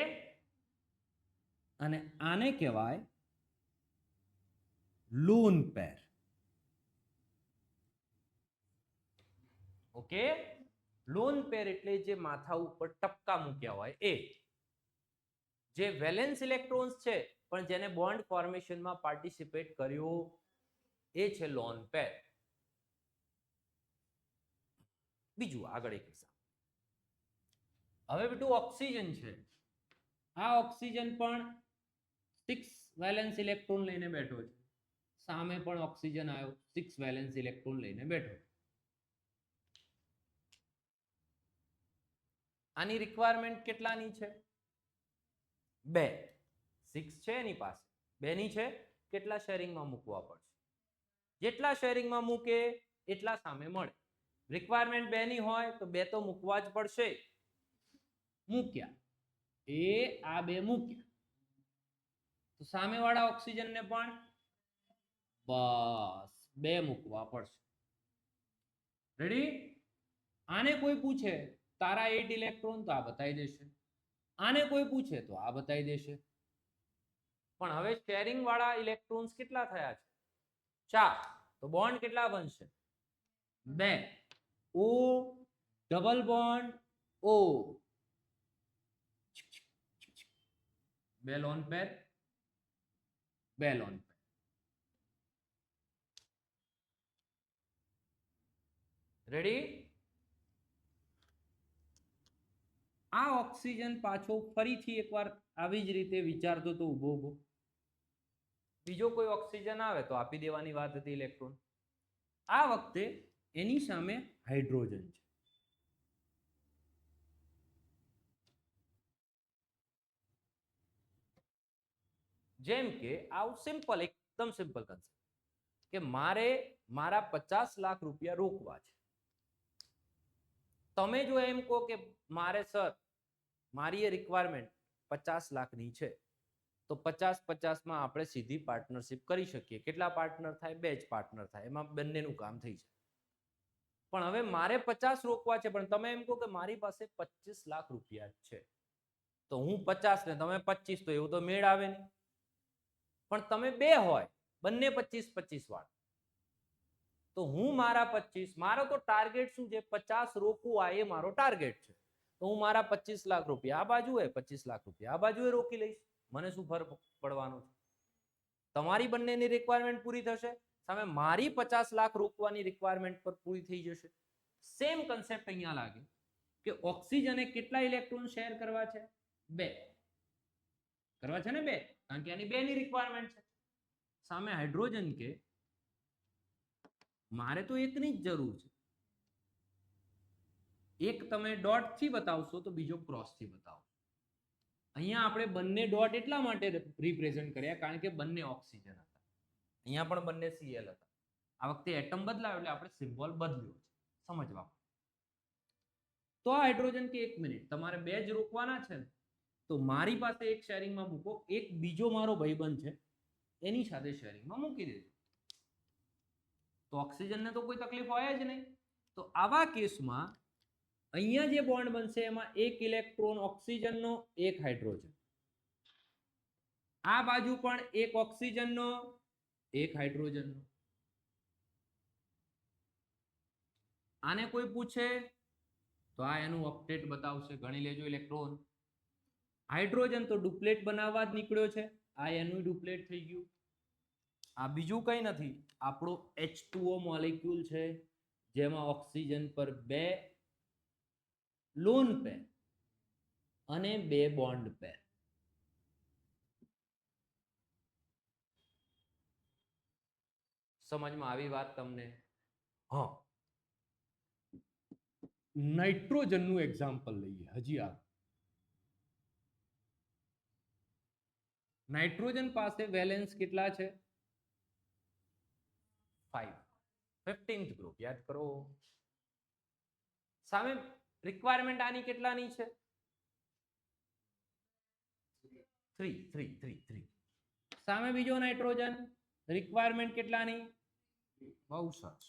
અને આને કહેવાય lone pair. Okay. Lone pair એટલે જે માથા ઉપર ટપકા મૂક્યા હોય એ, જે વેલેન્સ ઇલેક્ટ્રોન્સ છે પણ જેને બોન્ડ ફોર્મેશનમાં પાર્ટિસિપેટ કર્યો, એ છે લોન પેર. બીજું આગળ એક એક્ઝામ્પલ. હવે બેટું ઓક્સિજન છે, આ ઓક્સિજન પણ 6 વેલેન્સ ઇલેક્ટ્રોન લઈને બેઠો છે. સામે પણ ઓક્સિજન આવ્યો, 6 વેલેન્સ ઇલેક્ટ્રોન લઈને બેઠો. આની રિક્વાયરમેન્ટ કેટલાની છે? 2. 6 છે એની પાસે, 2 ની છે. કેટલા શેરિંગમાં મૂકવા પડશે? જેટલા શેરિંગમાં મૂકે એટલા સામે મળે. રિક્વાયરમેન્ટ 2 ની હોય તો 2 તો મૂકવા જ પડશે. મૂક્યા, એ આ બે મૂક્યા, તો સામેવાળા ઓક્સિજનને પણ બસ બે મૂકવા પડશે. રેડી? આને કોઈ પૂછે તારા 8 ઇલેક્ટ્રોન, તો આ બતાવી દેશે. આને કોઈ પૂછે તો આ બતાવી દેશે. પણ હવે શેરિંગ વાળા ઇલેક્ટ્રોન્સ કેટલા થયા છે? 4. તો બોન્ડ કેટલા બનશે? 2. O double bond O, 2 lone pair, 2 lone pair. Ready? આ ઓક્સિજન પાછો ફરીથી એકવાર આવી જ રીતે વિચારતો તો ઊભો ઊભો. બીજો કોઈ ઓક્સિજન આવે તો આપી દેવાની વાત હતી ઇલેક્ટ્રોન. આ વખતે એની સામે હાઇડ્રોજન છે. જેમ કે આવું સિમ્પલ, એકદમ સિમ્પલ કન્સેપ્ટ કે મારે મારા 50 લાખ રૂપિયા રોકવા છે. તમે જો એમ કહો કે મારે સર મારી એ રિક્વાયરમેન્ટ 50 લાખની છે, તો 50-50 માં આપણે સીધી પાર્ટનરશિપ કરી શકીએ. કેટલા પાર્ટનર થાય? 2 જ પાર્ટનર થાય, એમાં બંનેનું કામ થઈ જાય. પણ હવે મારે 50 રોકવા છે, પણ તમે એમ કહો કે મારી પાસે 25 લાખ રૂપિયા છે, તો હું 50 ને તમે 25, તો એવું તો મેળ આવે નહીં. પણ તમે બે હોય, બંને 25-25 વાળા, તો હું મારા 25, મારો તો ટાર્ગેટ શું છે? 50 રોકવું, આ એ મારો ટાર્ગેટ છે. તો હું મારા 25 લાખ રૂપિયા આ બાજુએ, 25 લાખ રૂપિયા આ બાજુએ રોકી લઈશ. મને શું ફરક પડવાનો છે? તમારી બંનેની રિક્વાયરમેન્ટ પૂરી થશે, સામે મારી 50 લાખ રોકવાની રિક્વાયરમેન્ટ પર પૂરી થઈ જશે. સેમ કન્સેપ્ટ અહીંયા લાગે કે ઓક્સિજને કેટલા ઇલેક્ટ્રોન શેર કરવા છે? 2 કરવા છે ને, 2, કારણ કે આની 2 ની રિક્વાયરમેન્ટ છે. સામે હાઇડ્રોજન કે મારે તો એકની જ જરૂર છે. એક તમે ડોટ થી બતાવશો તો બીજો ક્રોસ થી બતાવો. અહીંયા આપણે બંને ડોટ એટલા માટે રિપ્રેઝન્ટ કર્યા કારણ કે બંને ઓક્સિજન હતા. અહીંયા પણ બંને Cl હતા. આ વખતે એટમ બદલાયો એટલે આપણે સિમ્બોલ બદલ્યો છે, સમજવા. તો આ હાઇડ્રોજન કે 1 મિનિટ તમારે 2 જ રોકવાના છે ને, તો મારી પાસે એક શેરિંગમાં મૂકો, એક બીજો મારો ભાઈબંધ છે એની સાથે શેરિંગમાં મૂકી દેજો, તો ઓક્સિજનને તો કોઈ તકલીફ હોય જ નહીં. તો આવા કેસમાં અહીંયા જે બોન્ડ બનશે એમાં એક ઇલેક્ટ્રોન ઓક્સિજનનો, એક હાઇડ્રોજન. આ બાજુ પણ એક ઓક્સિજનનો, એક હાઇડ્રોજનનો. આને કોઈ પૂછે તો આ એનું ઓક્ટેટ બતાવશે, ગણી લેજો ઇલેક્ટ્રોન. હાઇડ્રોજન તો ડુપ્લેટ બનાવવા જ નીકળ્યો છે, આ એનું ડુપ્લેટ થઈ ગયું. આ બીજું કંઈ નથી, આપણો H2O મોલેક્યુલ છે જેમાં ઓક્સિજન પર 2 લોન પેર અને 2 બોન્ડ પેર. સમજમાં આવી વાત તમને? હા, નાઇટ્રોજનનું એક્ઝામ્પલ લઈએ. હજી આ નાઇટ્રોજન પાસે વેલેન્સ કેટલા છે? 5. 15th ગ્રુપ યાદ કરો. સામે રિક્વાયરમેન્ટ આની કેટલાની છે? 3. સામે બીજો નાઇટ્રોજન, રિક્વાયરમેન્ટ કેટલાની? બહુ સરસ.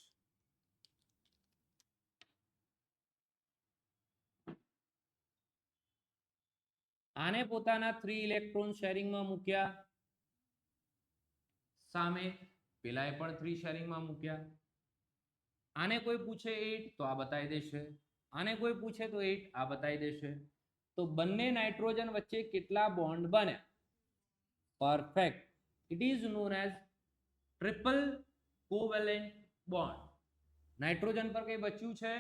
આને પોતાના 3 ઇલેક્ટ્રોન શેરિંગમાં મૂક્યા, સામે પેલાએ પણ 3 શેરિંગમાં મૂક્યા. આને કોઈ પૂછે 8 તો આ બતાવી દેશે, આને કોઈ પૂછે તો 8 આ બતાવી દેશે. તો બંને નાઇટ્રોજન વચ્ચે કેટલા બોન્ડ બને? Perfect. It is known as triple covalent bond. Nitrogen પર કઈ બચ્યું છે?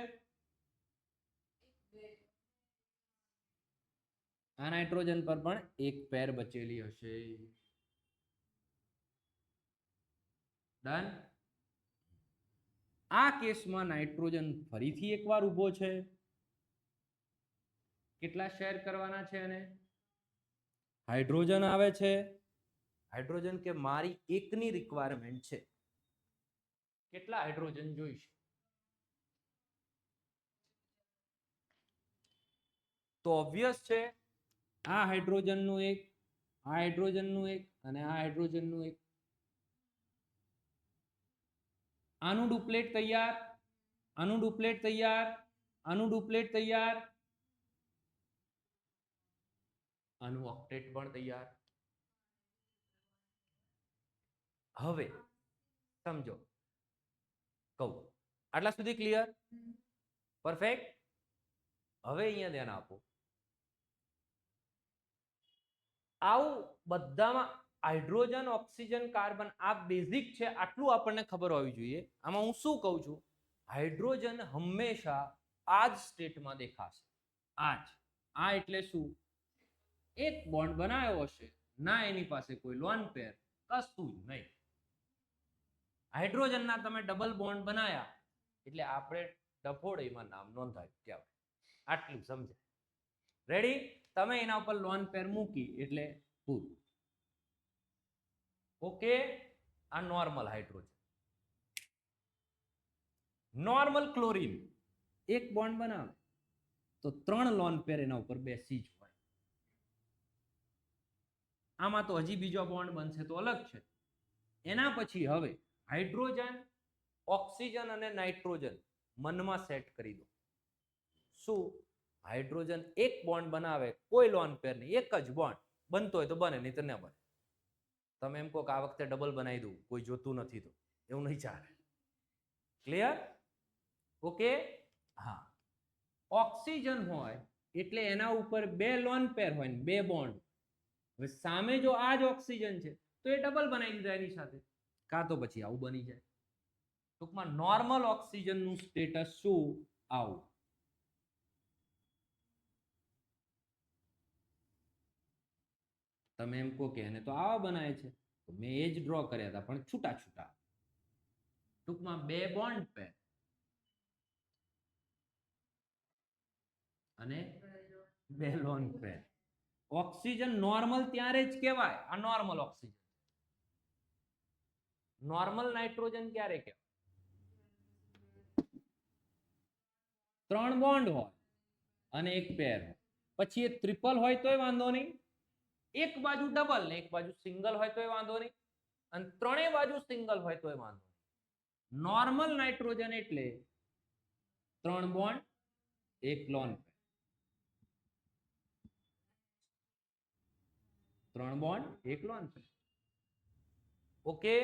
આ નાઇટ્રોજન પર પણ એક પેર બચેલી હશે. ડન. આ કેસમાં નાઇટ્રોજન ફરીથી એકવાર ઊભો છે. કેટલા શેર કરવાના છે અને હાઇડ્રોજન આવે છે. હાઇડ્રોજન કે મારી એકની રિક્વાયરમેન્ટ છે, કેટલા હાઇડ્રોજન જોઈશે? તો ઓબ્વિયસ છે આ હાઇડ્રોજનનું એક, આ હાઇડ્રોજનનું એક અને આ હાઇડ્રોજનનું એક. આનું ડુપ્લેટ તૈયાર, આનું ડુપ્લેટ તૈયાર, આનું ડુપ્લેટ તૈયાર, આનું ઓક્ટેટ પણ તૈયાર. હવે સમજો, કહું આટલા સુધી ક્લિયર? પરફેક્ટ. હવે અહીંયા ધ્યાન આપો, આવું બધામાં હાઇડ્રોજન, ઓક્સિજન, કાર્બન આ બેઝિક છે, આટલું આપણને ખબર હોવી જોઈએ. આમાં હું શું કહું છું, હાઇડ્રોજન હંમેશા આ જ સ્ટેટમાં દેખાશે. આ એટલે શું? એક બોન્ડ બનાવ્યો હશે, ના એની પાસે કોઈ લોન પેર, કશું જ નહીં. હાઇડ્રોજનના તમે ડબલ બોન્ડ બનાયા એટલે આપણે ડફોડીમાં નામ નોંધાયું કહેવાય. આટલું સમજાય? રેડી? તમે એના ઉપર લોન પેર મૂકી એટલે પૂરું. ઓકે, આ નોર્મલ હાઇડ્રોજન. નોર્મલ ક્લોરીન એક બોન્ડ બનાવે તો 3 લોન પેર એના ઉપર બેસી જ હોય. આમાં તો હજી બીજો બોન્ડ બનશે તો અલગ છે. એના પછી હવે હાઇડ્રોજન, ઓક્સિજન અને નાઇટ્રોજન મનમાં સેટ કરી દો. શું? હાઇડ્રોજન એક બોન્ડ બનાવે, કોઈ લોન પેર નહીં, એક જ બોન્ડ. બનતો હોય તો બને, નહીં તો ન બને. તમે એમ કહો કે આ વખતે ડબલ બનાવી દઉં, કોઈ જોતું નથી તો એવું નહીં ચાલે. ક્લિયર? ઓકે. હા, ઓક્સિજન હોય એટલે એના ઉપર 2 લોન પેર હોય ને 2 બોન્ડ. હવે સામે જો આ જ ઓક્સિજન છે તો એ ડબલ બનાવી દીધા એની સાથે, કાં તો પછી આવું બની જાય. ટૂંકમાં નોર્મલ ઓક્સિજનનું સ્ટેટસ શું? આવું. તમે એમ કહો કે એને તો આવા બનાવે છે, તો મેં એ જ ડ્રો કર્યા હતા પણ છૂટા છૂટા. ટૂંકમાં 2 બોન્ડ પેર અને 2 લોન પેર. ઓક્સિજન નોર્મલ ત્યારે જ કહેવાય. આ નોર્મલ ઓક્સિજન. નોર્મલ નાઇટ્રોજન ક્યારે કહેવાય? 3 બોન્ડ હોય અને એક પેર હોય. પછી એ ટ્રિપલ હોય તોય વાંધો નહીં, એક બાજુ ડબલ ને એક બાજુ સિંગલ હોય તોય વાંધો નહીં, અને ત્રણેય બાજુ સિંગલ હોય તોય વાંધો નહીં. નોર્મલ નાઇટ્રોજન એટલે 3 બોન્ડ, એક લોન પેર. 3 બોન્ડ, એક લોન પેર. ઓકે.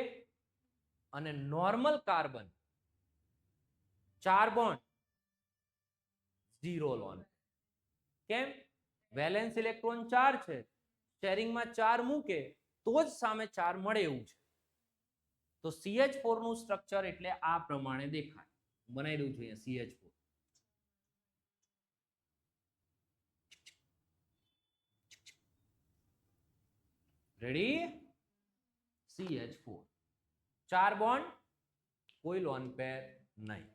અને નોર્મલ કાર્બન 4 બોન્ડ, 0 લોન. કેમ? વેલેન્સ ઇલેક્ટ્રોન 4 છે, શેરિંગમાં 4 મૂકે તો જ સામે 4 મળે એવું છે. તો CH4 નું સ્ટ્રક્ચર એટલે આ પ્રમાણે દેખાય. બનાવી દઉં છું અહીંયા CH4. રેડી? CH4 4 બોન્ડ, કોઈ લોન પેર નહીં.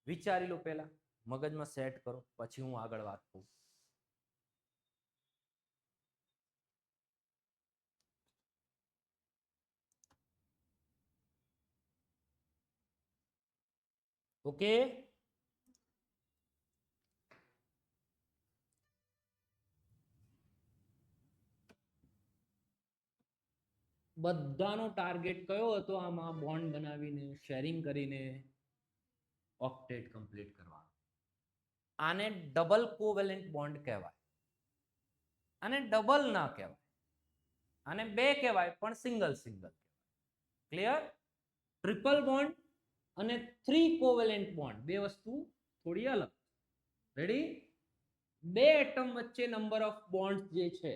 વિચારી લો, પહેલા મગજમાં સેટ કરો, પછી હું આગળ વાત કરું. ઓકે. બધાનો ટાર્ગેટ કયો હતો? આમાં બોન્ડ બનાવીને શેરિંગ કરીને ઓક્ટેટ કમ્પ્લીટ કરવા. આને ડબલ કોવેલેન્ટ બોન્ડ કહેવાય. આને ડબલ ના કહેવાય, આને 2 કહેવાય પણ single single. Clear? Triple bond અને 3 કોવેલેન્ટ બોન્ડ બે વસ્તુ થોડી અલગ. રેડી? 2 એટમ વચ્ચે નંબર ઓફ બોન્ડ જે છે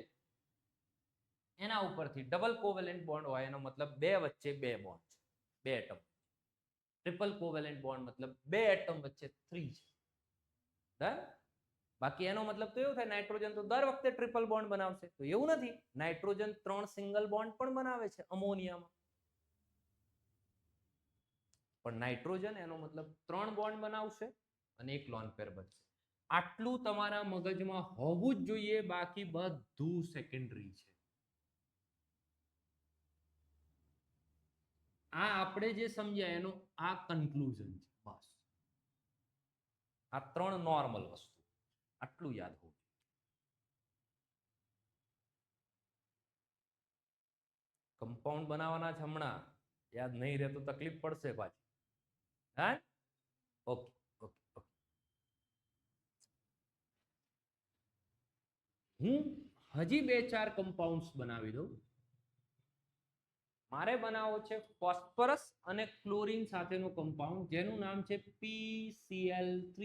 એના ઉપરથી ડબલ કોવેલેન્ટ બોન્ડ હોય એનો મતલબ 2 વચ્ચે 2 બોન્ડ છે, 2 એટમ. ટ્રિપલ કોવેલેન્ટ બોન્ડ મતલબ 2 એટમ વચ્ચે 3 છે. ડન? બાકી એનો મતલબ તો એવું થાય નાઇટ્રોજન તો દર વખતે ટ્રિપલ બોન્ડ બનાવશે, તો એવું નથી. નાઇટ્રોજન 3 સિંગલ બોન્ડ પણ બનાવે છે અમોનિયામાં. પણ નાઇટ્રોજન એનો મતલબ 3 બોન્ડ બનાવશે અને એક લોન પેર બનશે. આટલું તમારા મગજમાં હોવું જ જોઈએ, બાકી બધું સેકન્ડરી છે. આ આપણે જે સમજ્યા એનો આ કન્ક્લુઝન છે. બસ આ 3 નોર્મલ વસ્તુ, આટલું યાદ હોવું. કમ્પાઉન્ડ બનાવવાના છે હમણાં, યાદ નહીં રહે તો તકલીફ પડશે પાછી. હા, ઓકે ઓકે ઓકે. હું હજી 2-4 કમ્પાઉન્ડ્સ બનાવી દઉં. મારે બનાવવો છે ફોસ્ફરસ અને ક્લોરીન સાથેનો કમ્પાઉન્ડ જેનું નામ છે PCl3.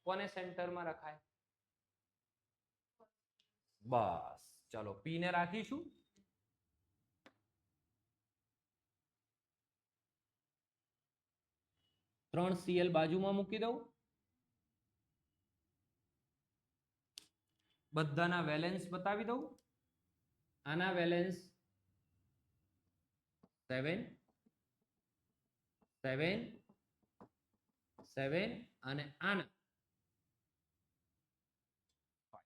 કોને સેન્ટરમાં રખાય? બસ ચલો P ને રાખીશું. ત્રણ Cl બાજુમાં મૂકી દઉં. બધાના વેલેન્સ બતાવી દઉં. આના વેલેન્સ 7 7 7 અને આના 5.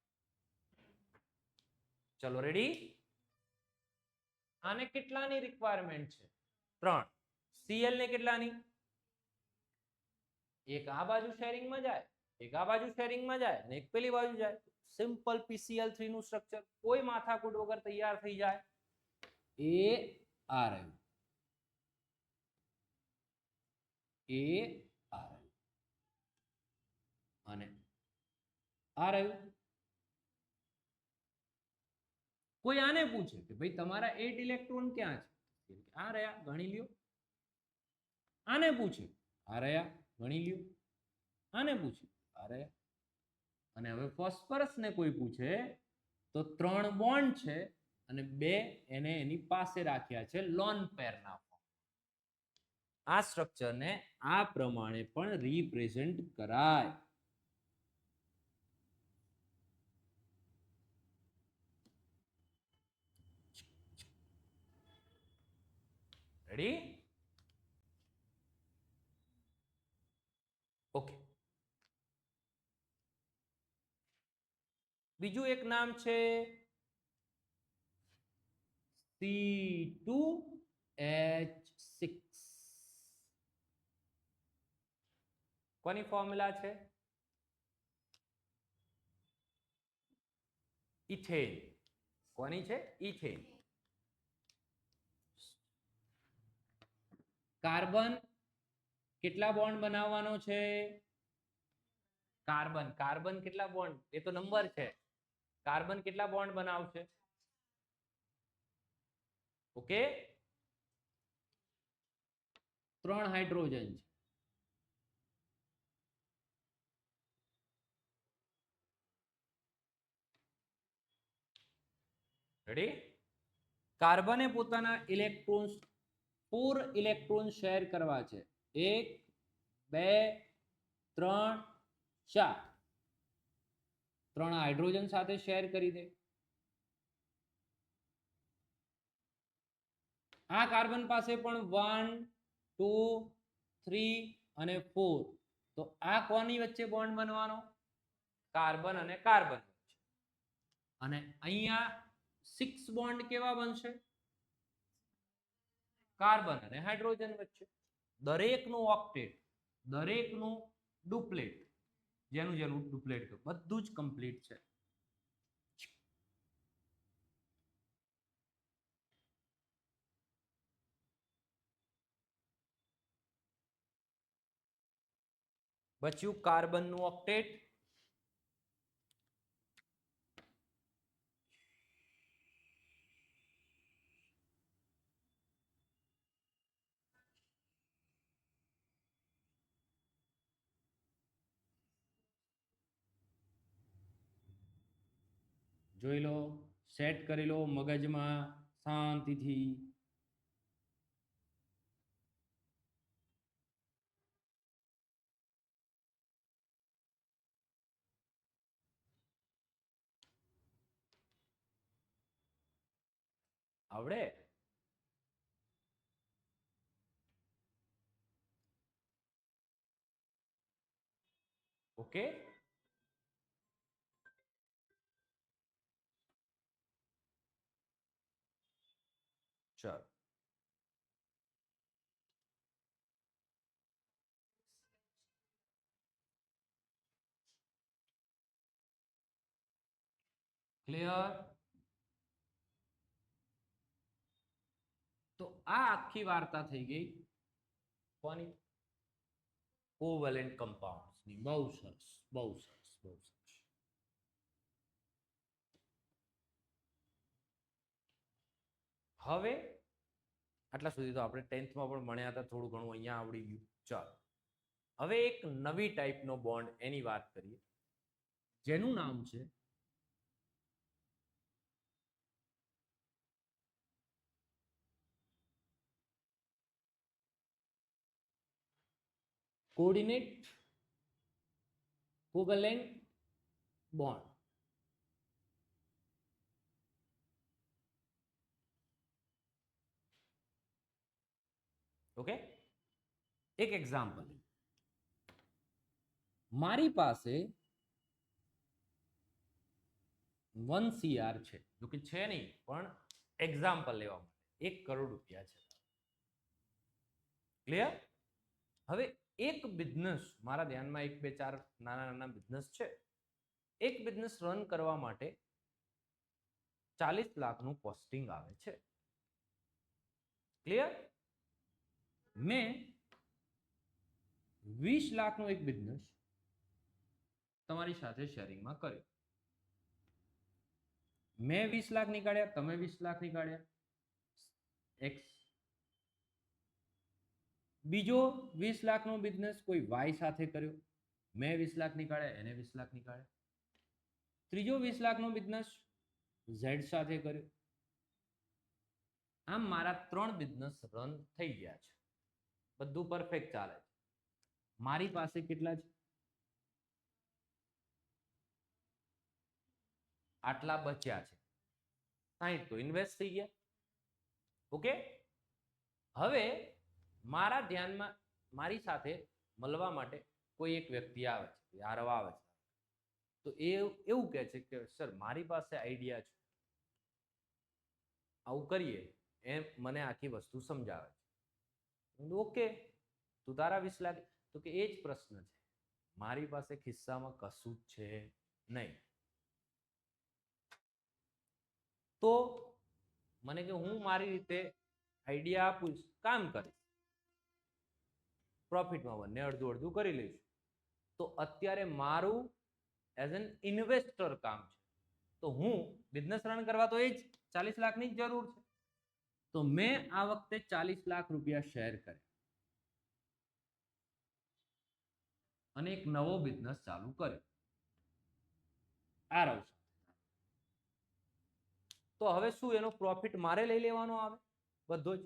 ચલો રેડી. આને કેટલાની રિક્વાયરમેન્ટ છે? 3. Cl ને કેટલાની? એક આ બાજુ શેરિંગમાં જાય, એક આ બાજુ શેરિંગમાં જાય અને એક પેલી બાજુ જાય. સિમ્પલ PCl3 નું સ્ટ્રક્ચર કોઈ માથાકૂટ વગર તૈયાર થઈ જાય. એ આ રહ્યું, એ આ રહ્યું અને આ રહ્યું. કોઈ આને પૂછે કે ભાઈ તમારા 8 ઇલેક્ટ્રોન ક્યાં છે? આ રહ્યા, ગણી લ્યો. આને પૂછે, આ રહ્યા, ગણી લ્યો. આને પૂછે, આ રહ્યા. અને હવે ફોસ્ફરસ ને કોઈ પૂછે તો 3 બોન્ડ છે અને 2 એને એની પાસે રાખ્યા છે લોન પેરના. આ સ્ટ્રક્ચરને આ પ્રમાણે પણ રિપ્રેઝન્ટ કરાય. રેડી? ઓકે. બીજું એક નામ છે C2H6. કોની ફોર્મ્યુલા છે? ઇથેન. કોની છે? ઇથેન. કાર્બન કેટલા બોન્ડ બનાવવાનો છે? કાર્બન કાર્બન કેટલા બોન્ડ? એ તો નંબર છે. કાર્બન કેટલા બોન્ડ બનાવશે? ઓકે, 3 હાઇડ્રોજન છે. રેડી? કાર્બને પોતાના ઇલેક્ટ્રોન્સ 4 ઇલેક્ટ્રોન શેર કરવા છે. 1 2 3 4. 3 હાઇડ્રોજન સાથે શેર કરી દે. આ કાર્બન પાસે પણ 1 2 3 અને 4. તો આ કોની વચ્ચે બોન્ડ બનવાનો? કાર્બન અને કાર્બન. અને અહીંયા 6 બોન્ડ કેવા બનશે? કાર્બન અને હાઇડ્રોજન વચ્ચે. દરેકનું ઓક્ટેટ, દરેકનું ડુપ્લેટ, જેનું જેનું ડુપ્લેટ બધું જ કમ્પ્લીટ છે. બચ્યું કાર્બનનું ઓક્ટેટ. જોઈ લો, સેટ કરી લો મગજમાં શાંતિથી. આવડે? ઓકે. ચલો ક્લિયર? આ આખી વાર્તા થઈ ગઈ કોની? કોવેલેન્ટ કમ્પાઉન્ડ્સની. બહુ સરસ, બહુ સરસ, બહુ સરસ. હવે આટલા સુધી તો આપણે 10th માં પણ ભણ્યા હતા, થોડું ઘણું અહીંયા આવડી ગયું. ચાલો હવે એક નવી ટાઈપનો બોન્ડ એની વાત કરીએ, જેનું નામ છે કોઓર્ડિનેટ કોવેલેન્ટ બોન્ડ. ઓકે, એક એક્ઝામ્પલ. મારી પાસે 1 CR છે, જો કે છે નહીં, પણ એક્ઝામ્પલ લેવા માટે 1 કરોડ રૂપિયા છે. ક્લિયર? હવે એક બિઝનેસ, મારા ધ્યાનમાં 1 2 4 નાના નાના બિઝનેસ છે. એક બિઝનેસ રન કરવા માટે 40 લાખનું કોસ્ટિંગ આવે છે. ક્લિયર? મેં 20 લાખનો એક બિઝનેસ તમારી સાથે શેરિંગમાં કર્યો. મેં 20 લાખ નીકાળ્યા, તમે 20 લાખ નીકાળ્યા, એક્સ. બીજો 20 લાખનો બિઝનેસ કોઈ વાય સાથે કર્યો, મેં 20 લાખ નીકાળ્યા, એને 20 લાખ નીકાળ્યા. ત્રીજો 20 લાખનો બિઝનેસ ઝેડ સાથે કર્યો. આમ મારા 3 બિઝનેસ રન થઈ ગયા છે, બધું પરફેક્ટ ચાલે છે. મારી પાસે કેટલા છે? આટલા બચ્યા છે. 60 તો ઇન્વેસ્ટ થઈ ગયા. ઓકે, હવે મારા ધ્યાનમાં મારી સાથે મળવા માટે કોઈ એક વ્યક્તિ આવે છે, હારવા આવે છે. તો એ એવું કહે છે કે સર મારી પાસે આઈડિયા છે, આવું કરીએ. એમ મને આખી વસ્તુ સમજાવે છે. ઓકે, તું તારા 20 લાખ. તો કે એ જ પ્રશ્ન છે, મારી પાસે ખિસ્સામાં કશું જ છે નહીં. તો મને કે હું મારી રીતે આઈડિયા આપું, કામ કરીશ, પ્રોફિટમાં બંને અડધું અડધું કરી લઈશું. તો અત્યારે મારું એઝ એન ઇન્વેસ્ટર કામ છે. તો હું બિઝનેસ રન કરવા તો એ જ 40 લાખની જ જરૂર છે. તો મેં આ વખતે 40 લાખ રૂપિયા શેર કર્યા અને એક નવો બિઝનેસ ચાલુ કર્યો. આ રહું. તો હવે શું એનો પ્રોફિટ મારે લઈ લેવાનો આવે બધો જ?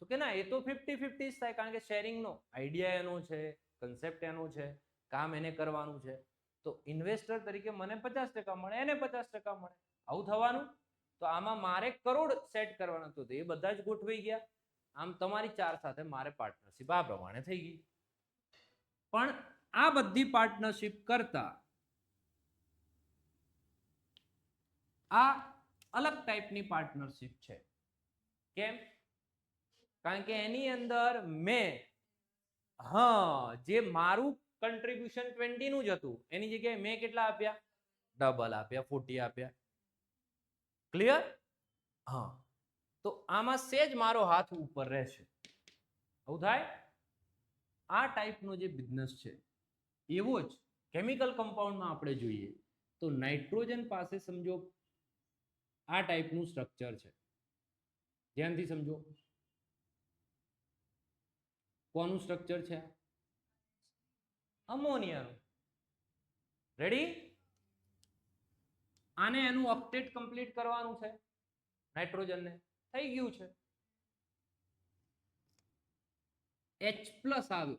તો કે ના, એ તો 50-50 થાય, કારણ કે શેરિંગનો આઈડિયા એનો છે, કન્સેપ્ટ એનો છે, કામ એને કરવાનું છે. તો ઇન્વેસ્ટર તરીકે મને 50% મળે, એને 50% મળે. આવું થવાનું. તો આમાં મારે કરોડ સેટ કરવાના હતો, તો એ બધા જ ગોઠવાઈ ગયા. આમ તમારી 4 સાથે મારે પાર્ટનરશિપ આ પ્રમાણે થઈ ગઈ. પણ આ બધી પાર્ટનરશિપ કરતા આ અલગ ટાઈપની પાર્ટનરશિપ છે. કેમ? કારણ કે એની અંદર મેં જે મારું કન્ટ્રીબ્યુશન 20 નું જ હતું, એની જગ્યાએ મેં કેટલા આપ્યા? ડબલ આપ્યા, 40 આપ્યા. ક્લિયર? હા. તો આમાં સેજ મારો હાથ ઉપર રહેશે. આવું થાય. આ ટાઈપનો જે બિઝનેસ છે, એવો જ કેમિકલ કમ્પાઉન્ડમાં આપણે જોઈએ તો નાઇટ્રોજન પાસે સમજો આ ટાઈપનું સ્ટ્રક્ચર છે. ધ્યાનથી સમજો. કોનું સ્ટ્રક્ચર છે? અમોનિયાનું. રેડી? આને એનું ઓક્ટેટ કમ્પ્લીટ કરવાનું છે, નાઇટ્રોજનને. થઈ ગયું છે. H+ આવ્યો.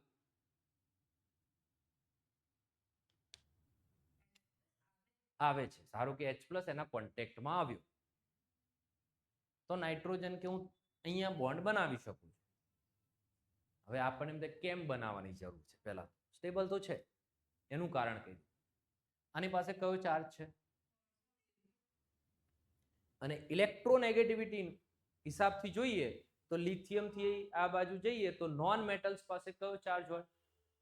આવે છે, સારું કે H+ એના કોન્ટેક્ટમાં આવ્યો. તો નાઇટ્રોજન કે હું અહીંયા બોન્ડ બનાવી શકું છું. હવે આપણને એમ કેમ બનાવવાની જરૂર છે? પહેલા સ્ટેબલ તો છે, એનું કારણ કહી. આની પાસે કયો ચાર્જ છે? અને ઇલેક્ટ્રોનેગેટિવિટી હિસાબથી જોઈએ તો લિથિયમ થી આ બાજુ જઈએ તો નોન મેટલ્સ પાસે કયો ચાર્જ હોય?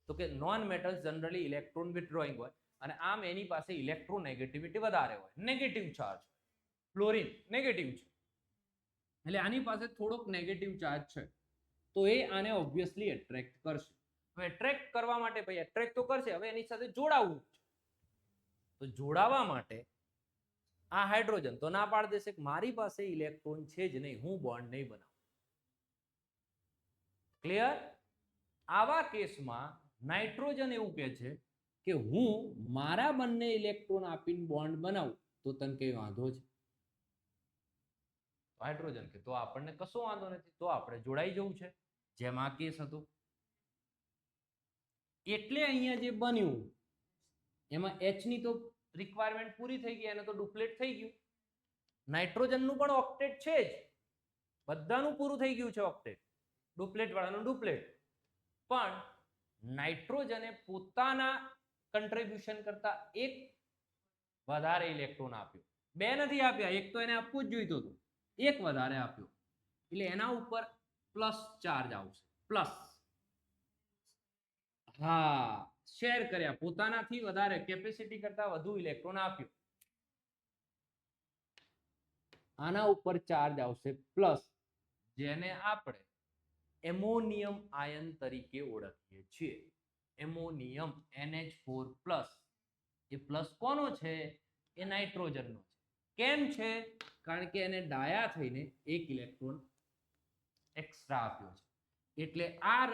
તો કે નોન મેટલ્સ જનરલી ઇલેક્ટ્રોન વિથડ્રોઈંગ હોય, અને આમ એની પાસે ઇલેક્ટ્રોનેગેટિવિટી વધારે હોય, નેગેટિવ ચાર્જ. ફ્લોરિન નેગેટિવ છે. એટલે આની પાસે થોડોક નેગેટિવ ચાર્જ છે, તો એ આને ઓબ્વિયસલી એટ્રેક્ટ કરશે. હવે એટ્રેક્ટ કરવા માટે ભાઈ એટ્રેક્ટ તો કરશે, હવે એની સાથે જોડાવવું છે. તો જોડાવા માટે આ હાઇડ્રોજન તો ના પાડી દેશે કે મારી પાસે ઇલેક્ટ્રોન છે જ નહીં, હું બોન્ડ નહીં બનાવું. ક્લિયર? આવા કેસમાં નાઇટ્રોજન એવું કહે છે કે હું મારા બંને ઇલેક્ટ્રોન આપીને બોન્ડ બનાવું તો તને કઈ વાંધો છે? હાઇડ્રોજન કે તો આપણને કશો વાંધો નથી, તો આપણે જોડાઈ જવું છે, જેમ આ કેસ હતો. એટલે અહીંયા જે બન્યું એમાં H ની તો રિક્વાયરમેન્ટ પૂરી થઈ ગઈ, એને તો ડુપ્લેટ થઈ ગયું. નાઇટ્રોજનનું પણ ઓક્ટેટ છે જ, બધાનું પૂરું થઈ ગયું છે ઓક્ટેટ, ડુપ્લેટ વાળાનું ડુપ્લેટ. પણ નાઇટ્રોજને પોતાના કન્ટ્રીબ્યુશન કરતા એક વધારે ઇલેક્ટ્રોન આપ્યો, બે નથી આપ્યા, એક તો એને આપવું જ જોઈતું હતું, એક વધારે આપ્યો, એટલે એના ઉપર પ્લસ ચાર્જ આવશે. પ્લસ, હા, શેર કર્યા, પોતાનાથી વધારે કેપેસિટી કરતા વધુ ઇલેક્ટ્રોન આપ્યો, આના ઉપર ચાર્જ આવશે પ્લસ, જેને આપણે એમોનિયમ આયન તરીકે ઓળખીએ છીએ. એમોનિયમ NH4+, એ પ્લસ કોનો છે? એ નાઇટ્રોજનનો છે. કેમ છે? કારણ કે એને ડાયા થઈને એક ઇલેક્ટ્રોન એક્સ્ટ્રા આપ્યો છે. એટલે આ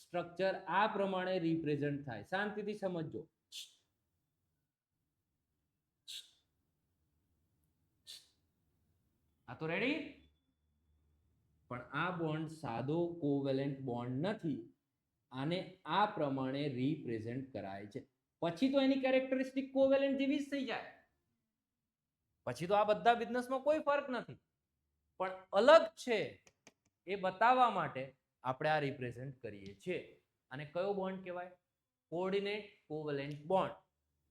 સ્ટ્રક્ચર આ પ્રમાણે રિપ્રેઝન્ટ થાય. શાંતિથી સમજજો. આ તો રેડી? પણ આ બોન્ડ સાદો કોવેલેન્ટ બોન્ડ નથી, આને આ પ્રમાણે રિપ્રેઝન્ટ કરાય છે. પછી તો એની કેરેક્ટરિસ્ટિક કોવેલેન્ટ જેવી જ થઈ જાય, પછી તો આ બધા બિઝનેસમાં કોઈ ફરક નથી, પણ અલગ છે એ બતાવવા માટે આપણે આ રિપ્રેઝન્ટ કરીએ છીએ. અને કયો બોન્ડ કહેવાય? કોઓર્ડિનેટ કોવેલેન્ટ બોન્ડ,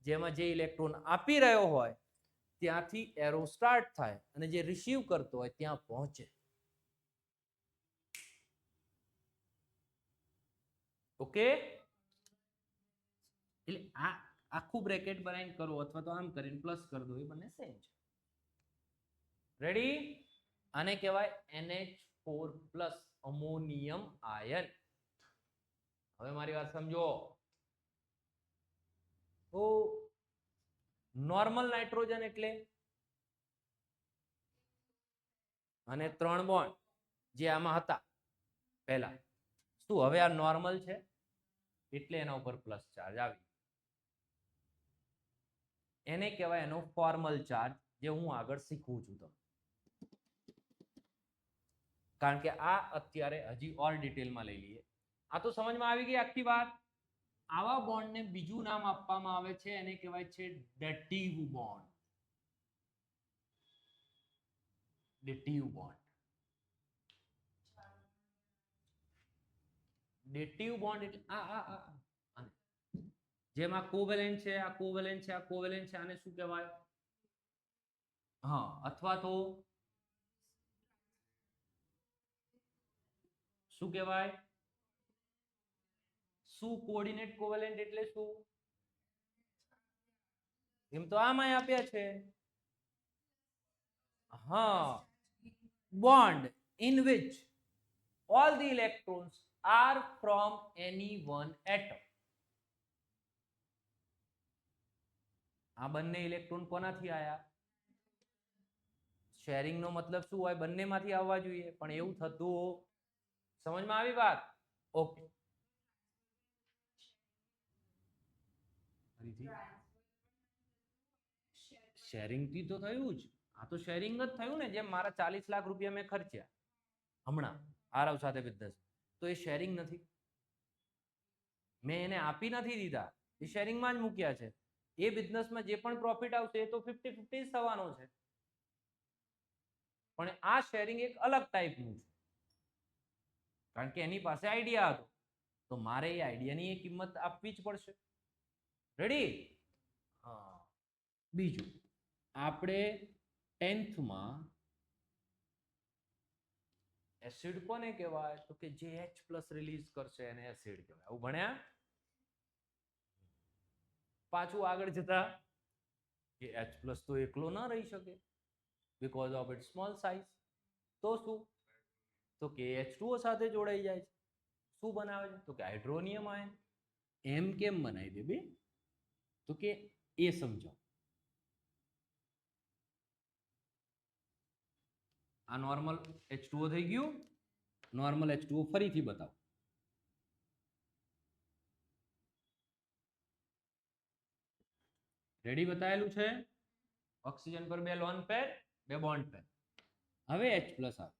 જેમાં જે ઇલેક્ટ્રોન આપી રહ્યો હોય ત્યાંથી એરો સ્ટાર્ટ થાય અને જે રિસીવ કરતો હોય ત્યાં પહોંચે. ઓકે? એટલે આ આખું બ્રેકેટ બનાવીને કરો અથવા તો આમ કરીને પ્લસ કરી દો, એ બંને સેમ છે. રેડી? આને કહેવાય NH4+ અમોનિયમ આયન. હવે મારી વાત સમજો. તો નોર્મલ નાઇટ્રોજન એટલે અને 3 બોન્ડ જે આમાં હતા પહેલા, શું હવે આ નોર્મલ છે? એટલે એના ઉપર પ્લસ ચાર્જ આવી. એને કહેવાય એનો ફોર્મલ ચાર્જ, જે હું આગળ શીખવું છું તમને. કારણ કે આ અત્યારે હજી ઓર ડિટેલમાં લઈ લઈએ. આ તો સમજમાં આવી ગઈ આખી વાત. આવા બોન્ડને બીજું નામ આપવામાં આવે છે, એને કહેવાય છે ડેટિવ બોન્ડ. ડેટિવ બોન્ડ. ડેટિવ બોન્ડ એટલે આ જેમાં કોવેલેન્ટ છે, આ કોવેલેન્ટ છે, આ કોવેલેન્ટ છે, આને શું કહેવાય? હા, અથવા તો શું કહેવાય? શું કોઓર્ડિનેટ કોવેલેન્ટ એટલે શું? એમ તો આમાં આપ્યા છે. હા, bond in which all the electrons are from any one atom. આ બંને ઇલેક્ટ્રોન કોનાથી આયા? શેરિંગ નો મતલબ શું હોય? બંનેમાંથી આવવા જોઈએ, પણ એવું થતું. સમજમાં આવી વાત? ઓકે. શેરિંગ થી તો થયું જ. આ તો શેરિંગ જ થયું ને. જેમ મારા 40 લાખ રૂપિયા મેં ખર્ચ્યા હમણાં આરવ સાથે બિઝનેસ, તો એ શેરિંગ નથી? મેં એને આપી નથી દીધા, એ શેરિંગમાં જ મૂક્યા છે. એ બિઝનેસમાં જે પણ પ્રોફિટ આવશે એ તો 50-50 જ થવાનો છે. પણ આ શેરિંગ એક અલગ ટાઈપનું છે, કારણ કે એની પાસે આઈડિયા હતો, તો મારે એ આઈડિયાની એ કિંમત આપવી જ પડશે. રેડી? હા. બીજું, આપણે 10th માં એસિડ કોને કહેવાય? તો કે જે H+ રિલીઝ કરશે એને એસિડ કહેવાય. આવું ભણ્યા? પાછું આગળ જતા કે H+ તો એકલો ના રહી શકે, because of its small size. તો શું? તો કે H2O સાથે જોડાઈ જાય છે. શું બનાવે છે? તો કે હાઇડ્રોનિયમ આયન. એમ કેમ બનાવી દે બે? તો કે એ સમજો. આ નોર્મલ H2O થઈ ગયું. નોર્મલ H2O ફરીથી બતાવો. રેડી બતાવેલું છે. ઓક્સિજન પર બે લોન પેર, બે બોન્ડ પેર. હવે H+ આવે.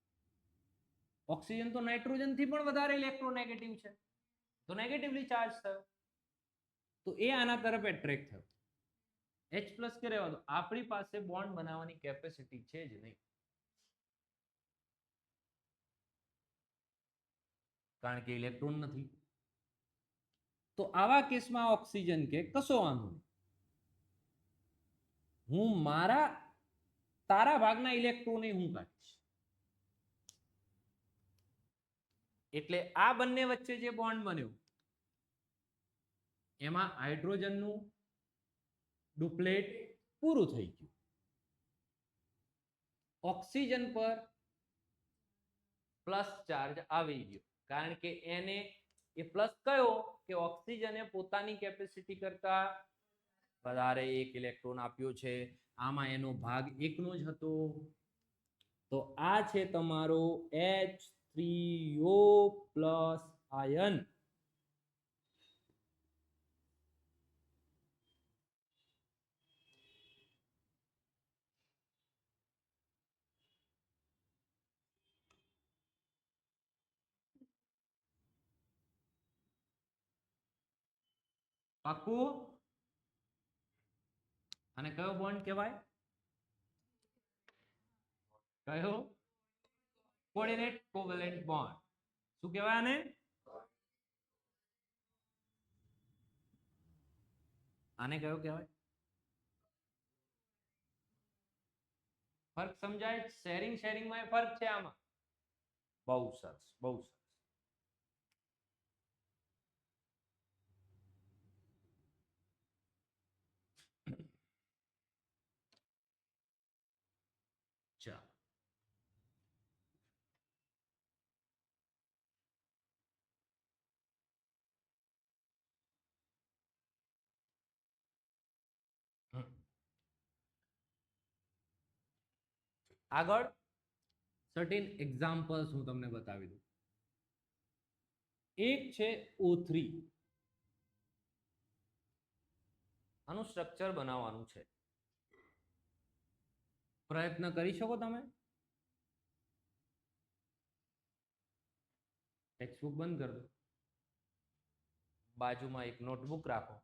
ઓક્સિજન તો નાઇટ્રોજન થી પણ વધારે ઇલેક્ટ્રોનેગેટિવ છે, તો નેગેટિવલી ચાર્જ થયો, તો એ આના તરફ એટ્રેક્ટ થયો. H+ કે રહેવા દો, આપણી પાસે બોન્ડ બનાવવાની કેપેસિટી છે જ નહીં, કારણ કે ઇલેક્ટ્રોન નથી. તો આવા કેસમાં ઓક્સિજન કે કશો વાંધો નહીં, હું તારા ભાગના ઇલેક્ટ્રોન હું કાઢીશ. એટલે આ બંને વચ્ચે જે બોન્ડ બન્યો એમાં હાઇડ્રોજનનું ડુપ્લેટ પૂરું થઈ ગયું. ઓક્સિજન પર પ્લસ ચાર્જ આવી ગયો, કારણ કે એને એ પ્લસ કયો કે ઓક્સિજને પોતાની કેપેસિટી કરતા વધારે એક ઇલેક્ટ્રોન આપ્યો છે. આમાં એનો ભાગ એકનો જ હતો. તો આ છે તમારો H3O+ આયન. પાકું? અને કયો બોન્ડ કહેવાય? કયો? Coordinate covalent bond. શું કહેવાય આને? આને કયો કહેવાય? ફર્ક સમજાય? શેરિંગમાં ફર્ક છે આમાં. બહુ સરસ, બહુ સરસ. ચાલો, આગળ સર્ટેન એક્ઝામ્પલ્સ હું તમને બતાવી દઉં. એક છે O3. આનું સ્ટ્રક્ચર બનાવવાનું છે. પ્રયત્ન કરી શકો તમે? ટેક્સ્ટબુક બંધ કરી દો, બાજુમાં એક નોટબુક રાખો,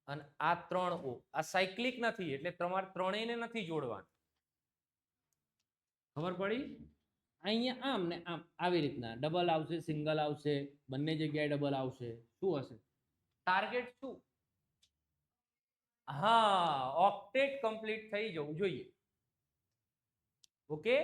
અને આ 3O આ સાયક્લિક નથી, એટલે તમારે ત્રણેયને નથી જોડવાનું. ખબર પડી? અહીંયા આમ ને આમ આવી રીતના ડબલ આવશે, સિંગલ આવશે, બંને જગ્યાએ ડબલ આવશે. શું હશે ટાર્ગેટ? શું? હા, ઓક્ટેટ કમ્પ્લીટ થઈ જવું જોઈએ. ઓકે.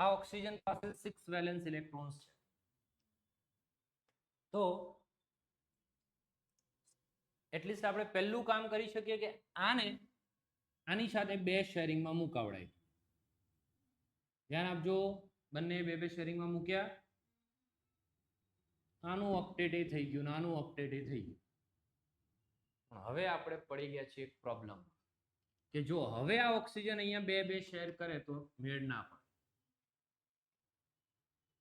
આ ઓક્સિજન પાસે 6 વેલેન્સ ઇલેક્ટ્રોન્સ છે. તો એટલીસ્ટ આપણે પહેલું કામ કરી શકીએ કે આની સાથે 2 શેરિંગમાં મુકાવડાય. ધ્યાન આપજો, બંને 2 શેરિંગમાં મૂક્યા. આનું અપડેટ એ થઈ ગયું, આનું અપડેટ એ થઈ ગયું. હવે આપણે પડી ગયા છીએ એક પ્રોબ્લેમ કે જો હવે આ ઓક્સિજન અહીંયા 2 શેર કરે તો મેળ ના પડે.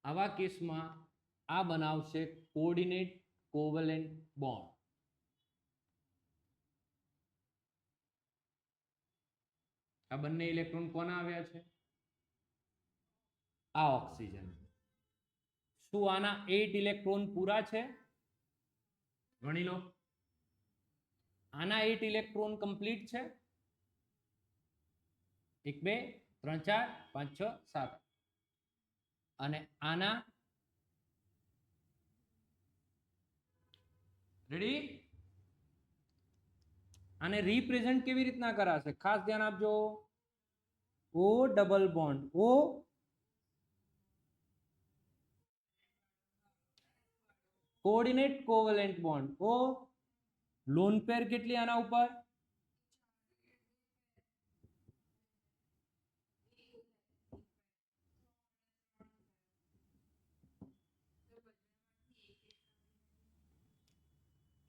આવા કેસમાં આ બનાવશે કોઓર્ડિનેટ કોવેલેન્ટ બોન્ડ. આ બંને ઇલેક્ટ્રોન કોના આવ્યા છે? આ ઓક્સિજન. શું આના 8 ઇલેક્ટ્રોન પૂરા છે? ગણી લો. આના 8 ઇલેક્ટ્રોન કમ્પ્લીટ છે? 1 2 3 4 5 6 7. અને આના રેડી? આને રિપ્રેઝન્ટ કેવી રીતના કરાશે? ખાસ ધ્યાન આપજો. O double bond O coordinate covalent bond O lone pair કેટલી આના ઉપર?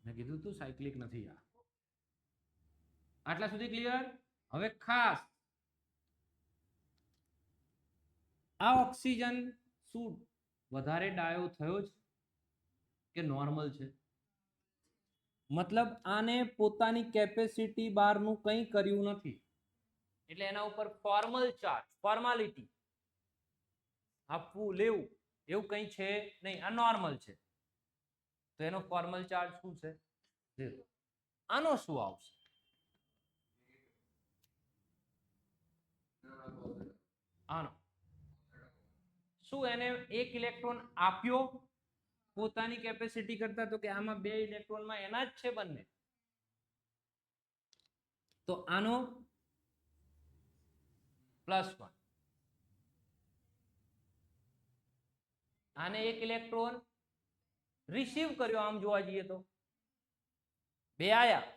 મેં કીધું તું સાયક્લિક નથી. આટલા સુધી ક્લિયર? હવે ખાસ આ ઓક્સિજન શું વધારે ડાયો થયો છે કે નોર્મલ છે? મતલબ આને પોતાની કેપેસિટી બહારનું કંઈ કર્યું નથી, એટલે એના ઉપર ફોર્મલ ચાર્જ, ફોર્માલિટી આપવું લેવું એવું કંઈ છે નહીં. આ નોર્મલ છે તો એનો ફોર્મલ ચાર્જ શું છે? 0. આનો શું આવશે? આનો શું એને 1 ઇલેક્ટ્રોન આપ્યો પોતાની કેપેસિટી કરતા? તો કે આમાં 2 ઇલેક્ટ્રોનમાં એના જ છે બંને. તો આનો +1. આને 1 ઇલેક્ટ્રોન રિસીવ કર્યો. આમ જોવા જઈએ તો 2 આયા,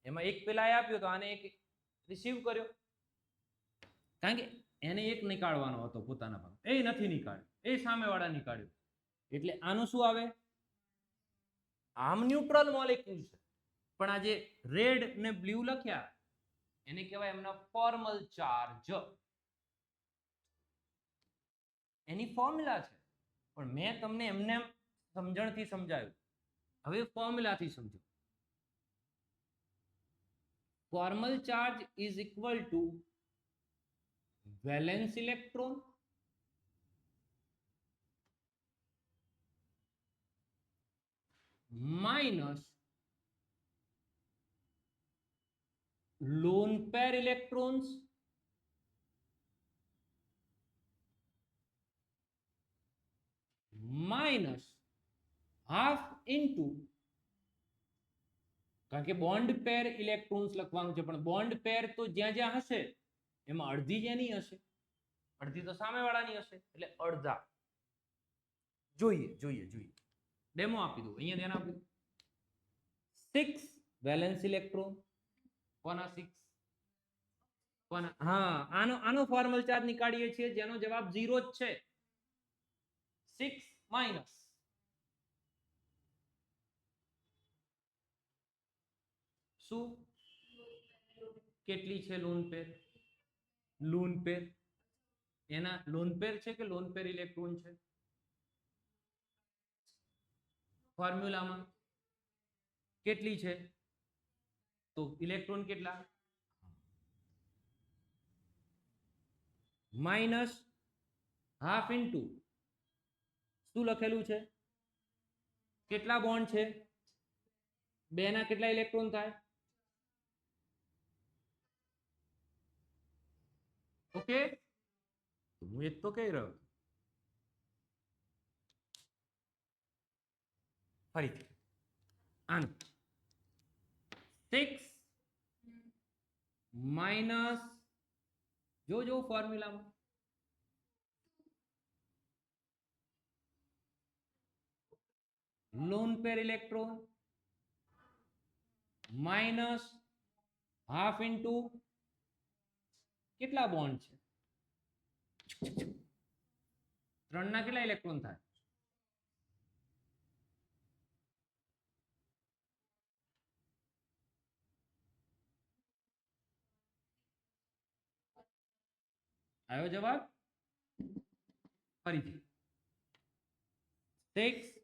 એમાં 1 પેલા આપ્યો તો આને 1 રિસીવ કર્યો. કારણ કે એને 1 નીકાળવાનો હતો પોતાના ભાગ, એ નથી નીકાળ્યો, એ સામેવાળા નીકાળ્યો. એટલે આનું શું આવે? આમ ન્યુટ્રલ મોલેક્યુલ છે, પણ આ જે રેડ ને બ્લુ લખ્યા એને કહેવાય એમના ફોર્મલ ચાર્જ. એની ફોર્મ્યુલા છે, પણ મેં તમને એમને સમજણથી સમજાવ્યું. હવે ફોર્મ્યુલાથી સમજો. Formal charge is equal to valence electron minus lone pair electrons minus half into, કારણ કે બોન્ડ પેર ઇલેક્ટ્રોન્સ લખવાનું છે, પણ બોન્ડ પેર તો જ્યાં જ્યાં હશે એમાં અડધી જેની હશે, અડધી તો સામેવાળાની હશે, એટલે અડધા. જોઈએ જોઈએ જોઈએ, ડેમો આપી દઉં. અહીંયા ધ્યાન આપી દઉં. 6 વેલેન્સ ઇલેક્ટ્રોન. કોના 6? કોના? હા, આનો ફોર્મલ ચાર્જ નીકાળીએ છીએ જેનો જવાબ 0 જ છે. 6 માઇનસ શું? કેટલી છે લોન પેર? લોન પેર એના લોન પેર છે કે લોન પેર ઇલેક્ટ્રોન છે? ફોર્મ્યુલામાં કેટલી છે? તો ઇલેક્ટ્રોન કેટલા? માઇનસ હાફ ઇન્ટુ શું લખેલું છે? કેટલા બોન્ડ છે? 2 ના કેટલા ઇલેક્ટ્રોન થાય? ઓકે, હું એક તો કહી રહ્યો. ફરીથી આનું 6 માઇનસ જો ફોર્મ્યુલામાં lone pair electron minus half into કેટલા બોન્ડ છે? 3 ના કેટલા ઇલેક્ટ્રોન થાય? આવ્યો જવાબ? ફરીથી 6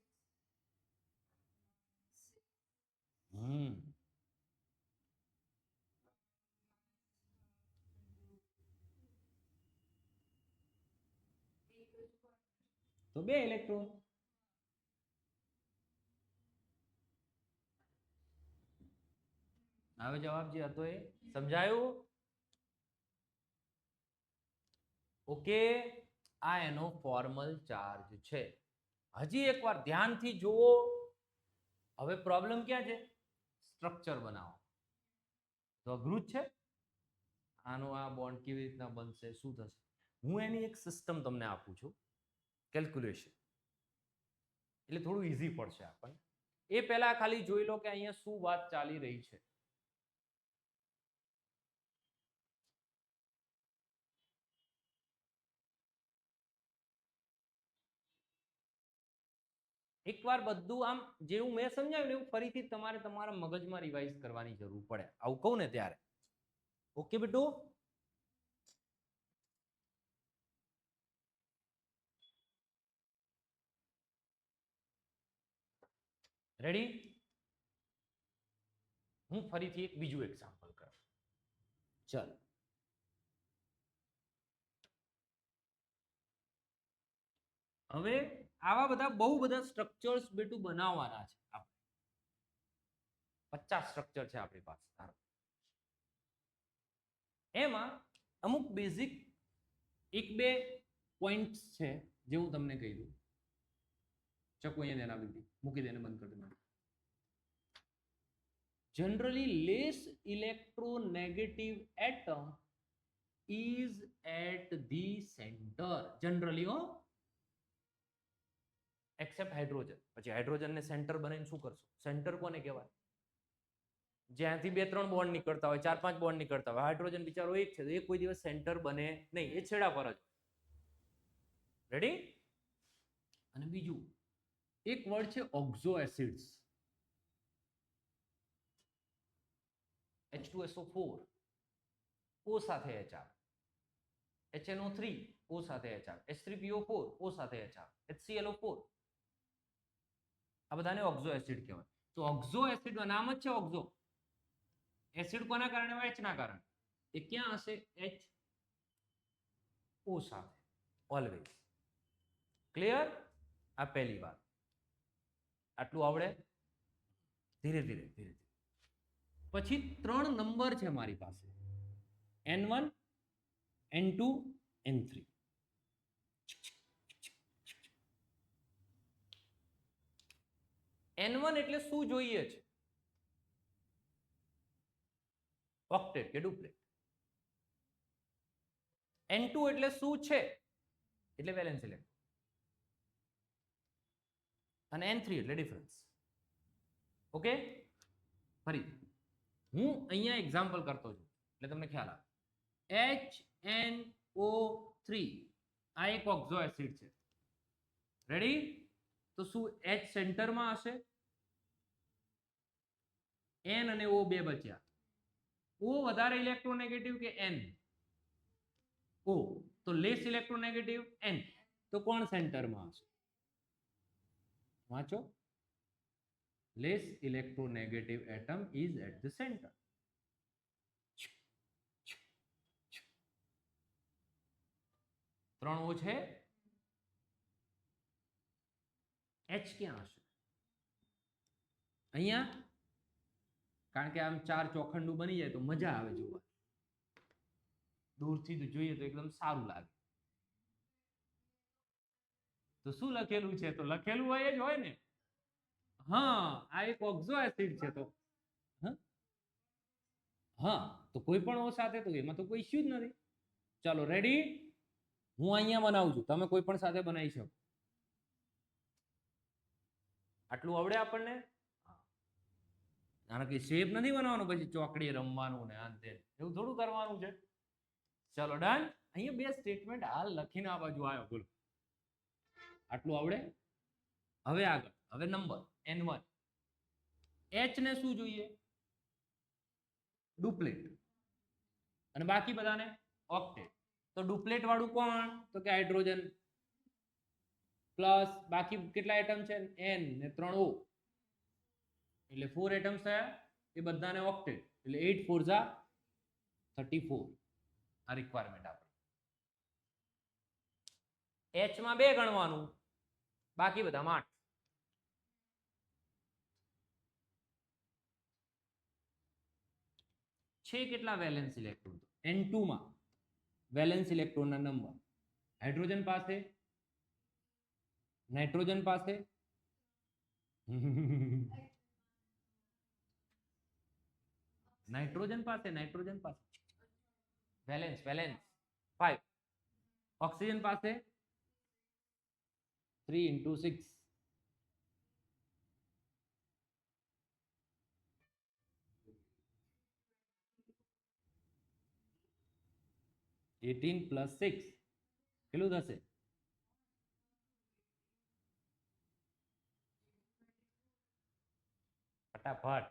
તો 2 ઇલેક્ટ્રોન. આવ્યો જવાબ જે હતો એ? સમજાયું? ઓકે, આ એનો ફોર્મલ ચાર્જ છે. હજી એકવાર ધ્યાનથી જુઓ. હવે પ્રોબ્લેમ ક્યાં છે? સ્ટ્રક્ચર બનાવો. તો અઘરું જ છે. આનો આ બોન્ડ કેવી રીતના બનશે, શું થશે? હું એની એક સિસ્ટમ તમને આપું છું, કેલ્ક્યુલેશન, એટલે થોડું ઈઝી પડશે આપણને. એ પહેલા ખાલી જોઈ લો કે અહીંયા શું વાત ચાલી રહી છે. એકવાર બધું આમ જેવું મેં સમજાવ્યું ને એવું ફરીથી તમારે તમારા મગજમાં રિવાઇઝ કરવાની જરૂર પડે આવું કહું ને ત્યારે. ઓકે બેટુ? રેડી? હું ફરીથી એક બીજું એક્ઝામ્પલ કરું. ચાલો, હવે આવા બધા બહુ બધા સ્ટ્રક્ચર્સ બેટુ બનાવવાના છે. આપણે 50 સ્ટ્રક્ચર છે આપણી પાસે. એમાં અમુક બેઝિક એક બે પોઈન્ટ્સ છે જે હું તમને કહી દઉં. ચકુ અહીંયા ધ્યાન આપી દીધી, મૂકી દેને, બંધ કરી દે. Generally, less electronegative atom is at the center. Generally, except hydrogen. પછી હાઇડ્રોજન ને સેન્ટર બનાવીને શું કરશો? સેન્ટર કોને કહેવાય? જ્યાંથી 2-3 બોન્ડ નીકળતા હોય, 4-5 બોન્ડ નીકળતા હોય. હાઇડ્રોજન બિચારો એક છે, તો એ કોઈ દિવસ સેન્ટર બને નહીં, એ છેડા પર જ. રેડી? અને બીજું એક વર્ડ છે ઓક્ઝો એસિડ્સ. H2SO4 O સાથે HR, HNO3 O સાથે HR, H3PO4 O સાથે HR, HClO4. આ બધાને ઓક્ઝો એસિડ કહેવાય. તો ઓક્ઝો એસિડ નામ જ છે ઓક્ઝો. એસિડ કોના કારણે હોય? H ના કારણે. એ ક્યાં હશે? H O સાથે ઓલવેઝ. ક્લિયર? આ પહેલી વાત. આટલું આવડે? ધીરે ધીરે ધીરે. પછી 3 નંબર છે મારી પાસે, N1 N2 N3. N1 એટલે શું જોઈએ છે? ઓક્ટેટ કે ડુપ્લેટ. N2 એટલે શું છે? એટલે વેલેન્સ ઇલેક્ટ્રોન. અને N3 એટલે ડિફરન્સ. ઓકે? ફરી હું અહીંયા એક્ઝામ્પલ કરતો છું એટલે તમને ખ્યાલ આવે. HNO3 આ એક ઓક્ઝો એસિડ છે. રેડી? તો શું H સેન્ટરમાં હશે? N અને O બે બચ્યા. O વધારે ઇલેક્ટ્રોનેગેટિવ કે N? O. તો લેસ ઇલેક્ટ્રોનેગેટિવ N. તો કોણ સેન્ટરમાં હશે? વાંચો. Less electronegative atom is at the center. ત્રણ O છે. H ક્યાં હશે? અહીંયા. કારણ કે આમ 4 ચોખંડું બની જાય તો મજા આવે જોવા. દૂરથી જોઈએ તો એકદમ સારું લાગે. તો શું લખેલું છે? તો લખેલું હોય જ હોય ને. હા, આ એક ઓક્ઝો એસિડ છે. તો હા, તો કોઈ પણ O સાથે તો એમાં તો કોઈ ઇશ્યુ જ નથી. ચાલો રેડી? હું અહીંયા બનાવું છું, તમે કોઈ પણ સાથે બનાવી શકો. આટલું આવડે આપણને? આને કઈ શેપ નથી બનાવવાનું પછી ચોકડી રમવાનું ને આ તે એવું થોડું કરવાનું છે. ચલો ડન. અહીંયા બે સ્ટેટમેન્ટ હાલ લખીને આ બાજુ આવ્યો બોલો. આટલું આવડે? હવે આગળ, હવે નંબર n1. h ને શું જોઈએ? ડુપ્લેટ. અને બાકી બધાને ઓક્ટેટ. તો ડુપ્લેટ વાળું કોણ? તો કે હાઇડ્રોજન પ્લસ બાકી કેટલા એટમ છે? n ને 3 O, એટલે 4 એટમ્સ થયા. એ બધાને ઓક્ટેટ, એટલે 8 4 જા 34. આ રિક્વાયરમેન્ટ આપણી. h માં 2 ગણવાનું, બાકી બધામાં 8. છે કેટલા વેલેન્સ ઇલેક્ટ્રોન? n2 માં વેલેન્સ ઇલેક્ટ્રોનના નંબર. હાઇડ્રોજન પાસે, નાઇટ્રોજન પાસે, નાઇટ્રોજન પાસે વેલેન્સ 5. ઓક્સિજન પાસે 3 into 6. $18 plus 6 કેટલું થશે? ફટાફટ.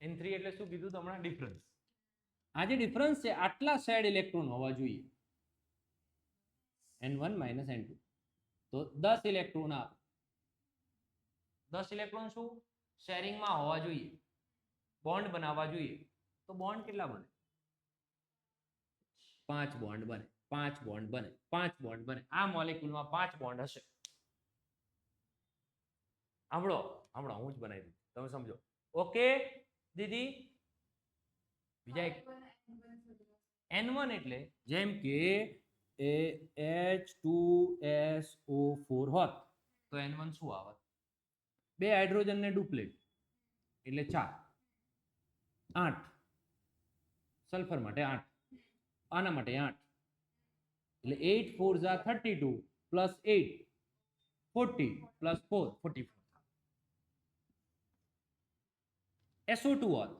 n3 એટલે શું કીધું તમને? ડિફરન્સ. આ જે ડિફરન્સ છે આટલા શેર્ડ ઇલેક્ટ્રોન હોવા જોઈએ. n1 minus n2 તો 10 ઇલેક્ટ્રોન આપે. 10 ઇલેક્ટ્રોન શું શેરિંગમાં હોવા જોઈએ, બોન્ડ બનાવવા જોઈએ. તો બોન્ડ કેટલા બને? 5 બોન્ડ બને, 5 બોન્ડ બને, 5 બોન્ડ બને. આ મોલેક્યુલમાં 5 બોન્ડ હશે. સાંભળો હું જ બનાવી દઉં, તમે સમજો. ઓકે દીદી? બીજા એક n1 એટલે જેમ કે H2SO4 હોત તો n1 શું આવત? 2 હાઇડ્રોજન ને ડુપ્લેટ એટલે 4. 8 સલ્ફર માટે 8, આના માટે 8, એટલે 8 4 જા 32 પ્લસ 8 40 પ્લસ 4 44. SO2 હોત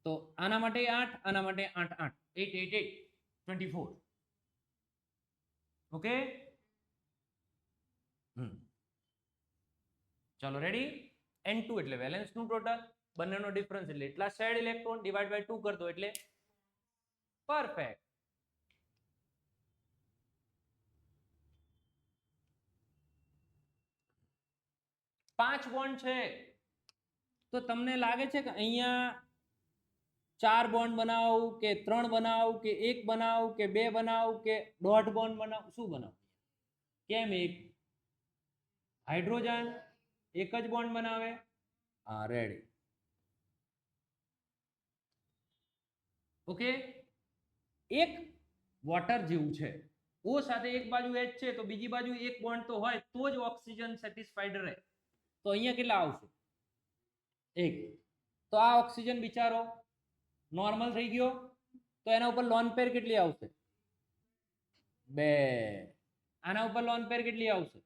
તો આના માટે 8, આના માટે 8 8 8 8 8 24. ઓકે ચલો રેડી. n2 એટલે વેલેન્સ નું ટોટલ, બંનેનો ડિફરન્સ એટલે એટલા શેર્ડ ઇલેક્ટ્રોન, ડિવાઇડ બાય 2 કર દો એટલે પરફેક્ટ. પાંચ બોન્ડ છે તો તમને લાગે છે કે અહીંયા 4 બોન્ડ બનાવું કે 3 બનાવું કે 1 બનાવું કે 2 બનાવું કે દોઢ બોન્ડ બનાવું? શું બનાવું? કેમ એક? હાઇડ્રોજન એક જ બોન્ડ બનાવે. હા રેડી. ઓકે એક વોટર જેવું છે. O સાથે એક બાજુ H છે તો બીજી બાજુ એક બોન્ડ તો હોય તો જ ઓક્સિજન સેટિસ્ફાઈડ રહે. તો અહીંયા કેટલા આવશે? 1. તો આ ઓક્સિજન બિચારો નોર્મલ થઈ ગયો તો એના ઉપર લોન પેર કેટલી આવશે? 2. આના ઉપર લોન પેર કેટલી આવશે?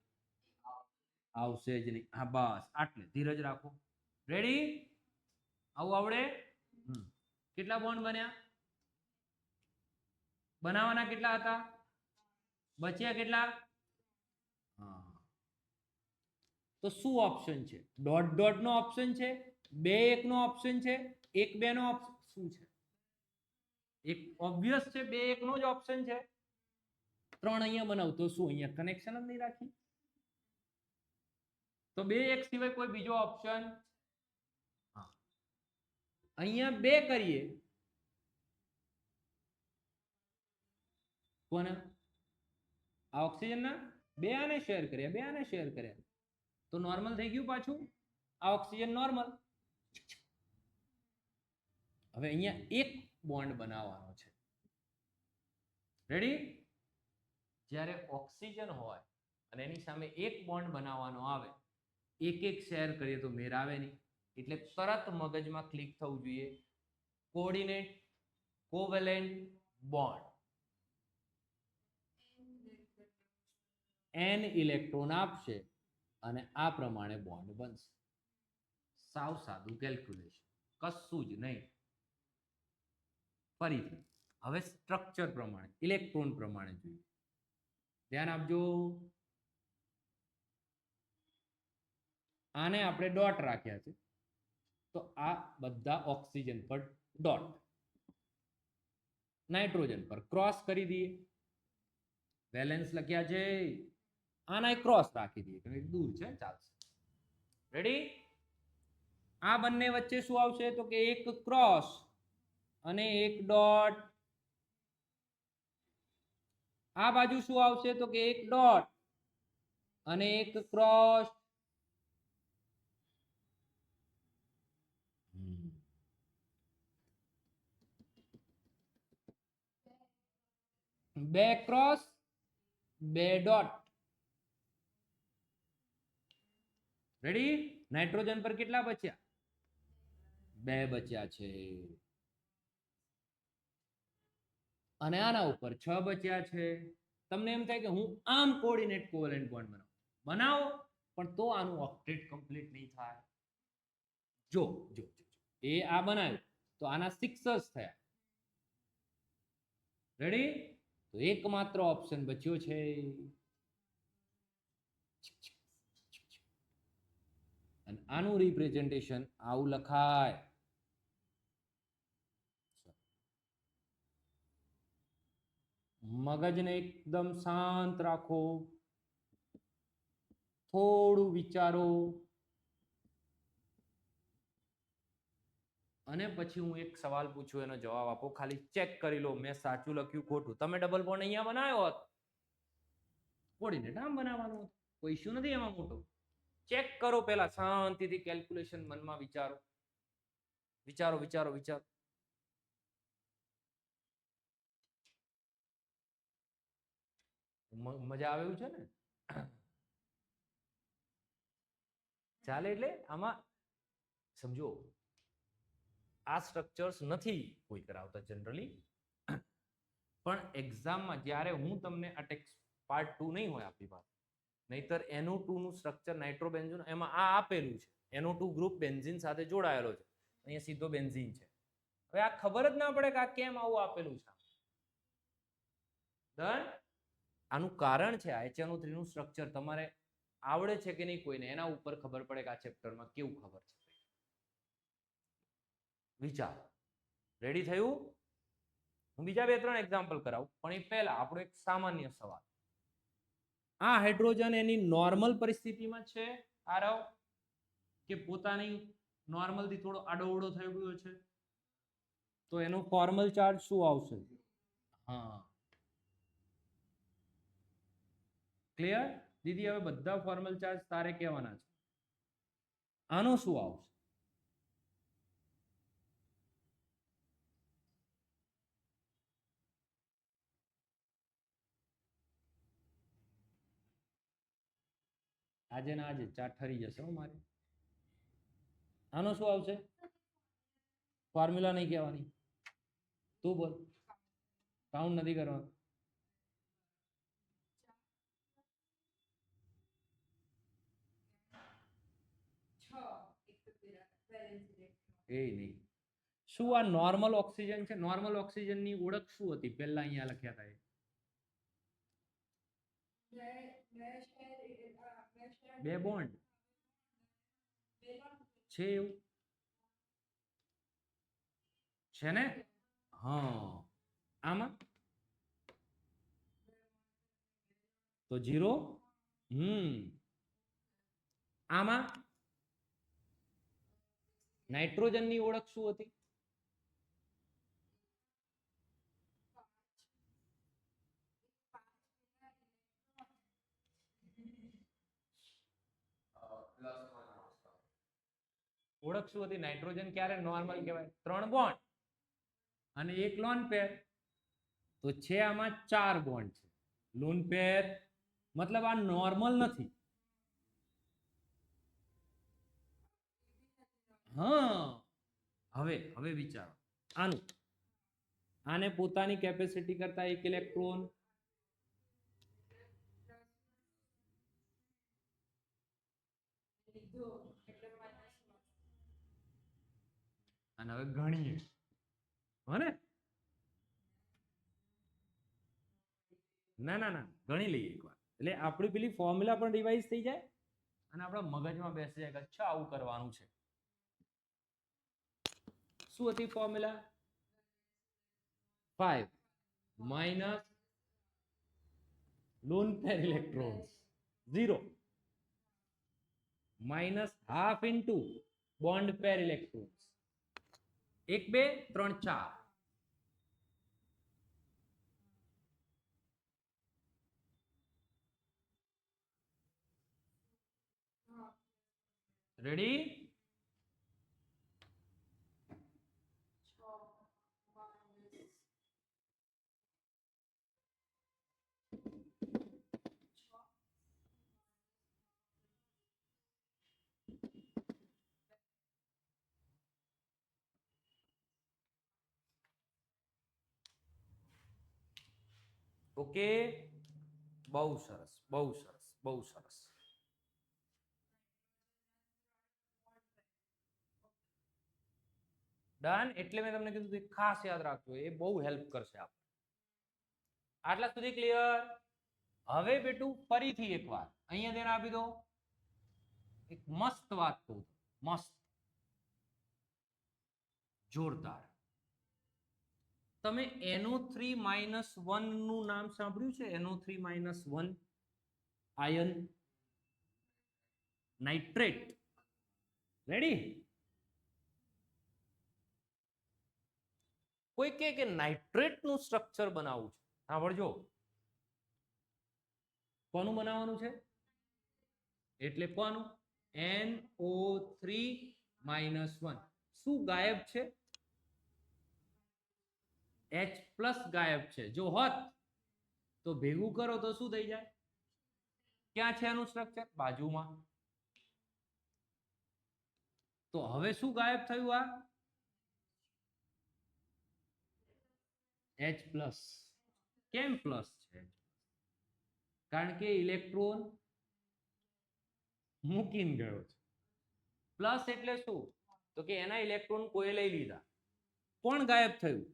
આવશે જ નહીં. હા બસ આટલે ધીરજ રાખો. રેડી? આવું આવડે? કેટલા બોન્ડ બન્યા? બનાવવાના કેટલા હતા? બચ્યા કેટલા? તો શું ઓપ્શન છે? ડોટ ડોટ નો ઓપ્શન છે, 2 1 નો ઓપ્શન છે, 1 2 નો ઓપ્શન શું છે? એક ઓબ્વિયસ છે 2 1 નો જ ઓપ્શન છે. 3 અહીંયા બનાવ તો શું અહીંયા કનેક્શન જ નહીં રાખી? તો 2 1 સિવાય કોઈ બીજો ઓપ્શન? અહીંયા 2 કરીએ કોને? આ ઓક્સિજન ના 2 આને શેર કર્યા, 2 આને શેર કર્યા તો નોર્મલ થઈ ગયું પાછું. આ ઓક્સિજન નોર્મલ. હવે અહીંયા એક બોન્ડ બનાવવાનો છે. રેડી? જ્યારે ઓક્સિજન હોય અને એની સામે એક બોન્ડ બનાવવાનો આવે, એક એક શેર કરીએ તો મેર આવે નહીં. એટલે તરત મગજમાં ક્લિક થવું જોઈએ coordinate covalent bond. n electron આપશે અને આ પ્રમાણે બોન્ડ બનશે. સાવ સાદું કેલ્ક્યુલેશન, કશું જ નહીં. ફરીથી હવે સ્ટ્રક્ચર પ્રમાણે, ઇલેક્ટ્રોન પ્રમાણે જોઈએ. ધ્યાન આપજો. આને આપણે ડોટ રાખ્યા છે, તો આ બધા ઓક્સિજન પર ડોટ, નાઇટ્રોજન પર ક્રોસ કરી દઈએ. વેલેન્સ લખ્યા છે, આના ક્રોસ રાખી દઈએ, દૂર છે, ચાલશે. રેડી? આ બંને વચ્ચે શું આવશે? તો કે એક ક્રોસ અને એક ડોટ. આ બાજુ શું આવશે? તો કે એક ડોટ અને એક ક્રોસ. બે ક્રોસ, બે ડોટ. રેડી? નાઇટ્રોજન પર કેટલા બચ્યા? બે બચ્યા છે. અને આના ઉપર 6 બચ્યા છે. તમને એમ થાય કે હું આમ કોઓર્ડિનેટ કોવેલેન્ટ બોન્ડ બનાવો, પણ તો આનું ઓક્ટેટ કમ્પ્લીટ નહીં થાય. જો જો એ આ બનાવ્યું તો આના 6 જ થયા. રેડી? તો એકમાત્ર ઓપ્શન બચ્યો છે. અને આનું રિપ્રેઝન્ટેશન આવું લખાય. મગજને એકદમ શાંત રાખો, થોડું વિચારો, અને પછી હું એક સવાલ પૂછું, એનો જવાબ આપો. ખાલી ચેક કરી લો મેં સાચું લખ્યું ખોટું. તમે ડબલ બોન્ડ અહીંયા બનાવ્યો હોત, કોર્ડિનેટ આમ બનાવવાનું, કોઈ ઇશ્યુ નથી એમાં મોટો. ચેક કરો પહેલા શાંતિથી, કેલ્ક્યુલેશન મનમાં વિચારો, વિચારો વિચારો વિચારો. મજા આવે એવું છે ને? ચાલે. એટલે આમાં સમજો, આ સ્ટ્રક્ચર્સ નથી કોઈ કરાવતા જનરલી, પણ એક્ઝામમાં જ્યારે હું તમને આ ટેક્સ્ટ પાર્ટ 2 નહીં હોય આપણી પાસે, નહીતર NO2 નું સ્ટ્રક્ચર નાઇટ્રોબેન્ઝીન, એમાં આ આપેલું છે. NO2 ગ્રુપ બેન્ઝીન સાથે જોડાયેલો છે, અહીંયા સીધો બેન્ઝીન છે. હવે આ ખબર જ ના પડે કે આ કેમ આવું આપેલું છે. ડન? આનું કારણ છે આ HNO3 નું સ્ટ્રક્ચર તમારે આવડે છે કે નહીં કોઈને, એના ઉપર ખબર પડે કે આ ચેપ્ટરમાં કેવું ખબર છે. વિચાર. રેડી થયું? હું બીજા 2-3 એક્ઝામ્પલ કરાવું, પણ એ પહેલા આપણો એક સામાન્ય સવાલ. આ હાઇડ્રોજન એની નોર્મલ પરિસ્થિતિમાં છે આરવ, કે પોતાની નોર્મલ થી થોડો આડોઅવળો થઈ ગયો છે? તો એનો ફોર્મલ ચાર્જ શું આવશે? હા, ક્લિયર દીદી? હવે બધા ફોર્મલ ચાર્જ તારે કહેવાના છે. આનો શું આવશે? આજે ના આજે ચાટ ઠરી જશે હો મારે. આનો શું આવશે? ફોર્મ્યુલા નહીં કહેવાની. તું બોલ, કાઉન્ટ નથી કરવાનું. એ નહીં. શું આ નોર્મલ ઓક્સિજન છે? નોર્મલ ઓક્સિજન ની ઓળખ શું હતી? પહેલા અહીંયા લખ્યા હતા. બે બોન્ડ છે એવું છે ને? હા. આમાં તો 0. આમાં નાઇટ્રોજન ની ઓળખ શું હતી? ઓળખ શું હતી? નાઇટ્રોજન ક્યારે નોર્મલ કહેવાય? 3 બોન્ડ અને એક લોન પેર. તો છે આમાં 4 બોન્ડ છે. લોન પેર મતલબ આ નોર્મલ નથી. હા, હવે વિચારો આનું. આને પોતાની કેપેસિટી કરતા 1 ઇલેક્ટ્રોન, અને હવે ગણીએ હો ને ના ના ના ગણી લઈએ એકવાર એટલે આપણી પેલી ફોર્મ્યુલા પણ રિવાઇઝ થઈ જાય અને આપણા મગજમાં બેસી જાય કે અચ્છા આવું કરવાનું છે શું હતી formula 5 minus lone pair electrons 0 minus half into bond pair electrons 1 2 3 4 ready okay બહુ સરસ બહુ સરસ બહુ સરસ ડન એટલે મેં તમને કીધું ખાસ યાદ રાખજો એ બહુ હેલ્પ કરશે આપ આટલા સુધી ક્લિયર હવે બેટું ફરીથી એકવાર અહીંયા ધ્યાન આપી દો એક મસ્ત વાત કહું મસ્ત જોરદાર તમે NO3-1 નું નામ સાંભળ્યું છે NO3-1 આયન નાઇટ્રેટ રેડી કોઈ કે નાઇટ્રેટ નું સ્ટ્રક્ચર બનાવવું છે સાંભળજો કોનું બનાવવાનું છે એટલે કોનું NO3-1 શું ગાયબ છે H+ ગાયબ છે જો હોત તો ભેગું કરો તો શું થઈ જાય ક્યાં છે એનું સ્ટ્રક્ચર બાજુમાં તો હવે શું ગાયબ થયું આ H+ કેમ પ્લસ છે કારણ કે ઇલેક્ટ્રોન મૂકીને ગયો છે પ્લસ એટલે શું તો કે એના ઇલેક્ટ્રોન કોઈ લઈ લીધા કોણ ગાયબ થયું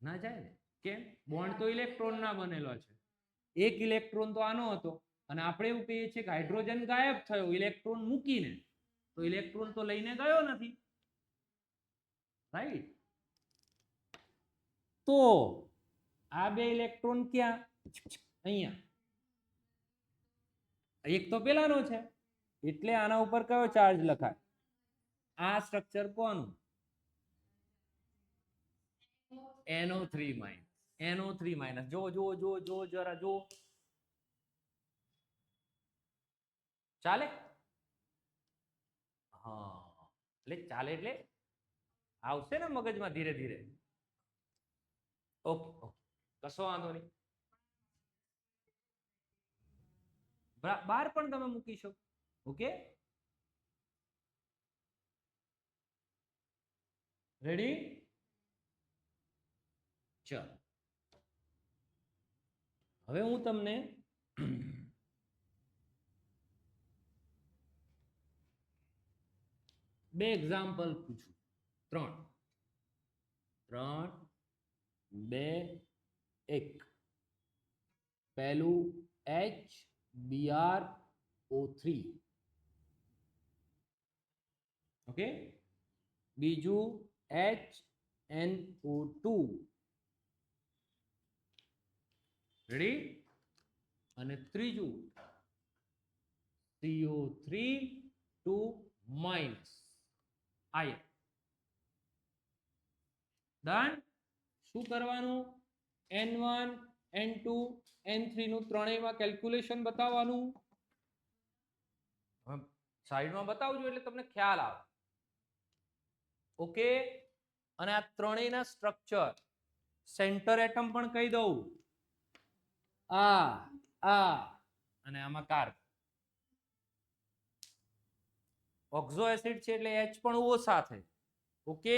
ના જાય ને કેમ બોન્ડ તો ઇલેક્ટ્રોન ના બનેલો છે એક ઇલેક્ટ્રોન તો આનો હતો અને આપણે એવું કહીએ છીએ કે હાઇડ્રોજન ગાયબ થયો ઇલેક્ટ્રોન મૂકીને તો ઇલેક્ટ્રોન તો લઈને ગયો નથી રાઈટ તો આ બે ઇલેક્ટ્રોન ક્યાં અહીંયા એક તો પેલાનો છે એટલે આના ઉપર કયો ચાર્જ લખાય આ સ્ટ્રક્ચર કોનું NO3- જો જરા જો ચાલે હા એટલે ચાલે એટલે આવશે ને મગજમાં ધીરે ધીરે ઓકે કશો વાંધો નહીં બાર પણ તમે મૂકી શકો ઓકે રેડી ચાલો હવે હું તમને બે એક્ઝામ્પલ પૂછું ત્રણ 2 1 પહેલું HBrO3 ઓકે બીજું HNO2 રેડી અને ત્રીજું CO3 આયન ડન શું કરવાનું N1 N2 N3 નું ત્રણેયમાં કેલ્ક્યુલેશન બતાવવાનું સાઈડમાં બતાવજો એટલે તમને ખ્યાલ આવે ઓકે અને આ ત્રણેયના સ્ટ્રક્ચર સેન્ટર એટમ પણ કહી દઉં આ અને આમાં કાર્બન ઓક્ઝો એસિડ છે એટલે H પણ O સાથે ઓકે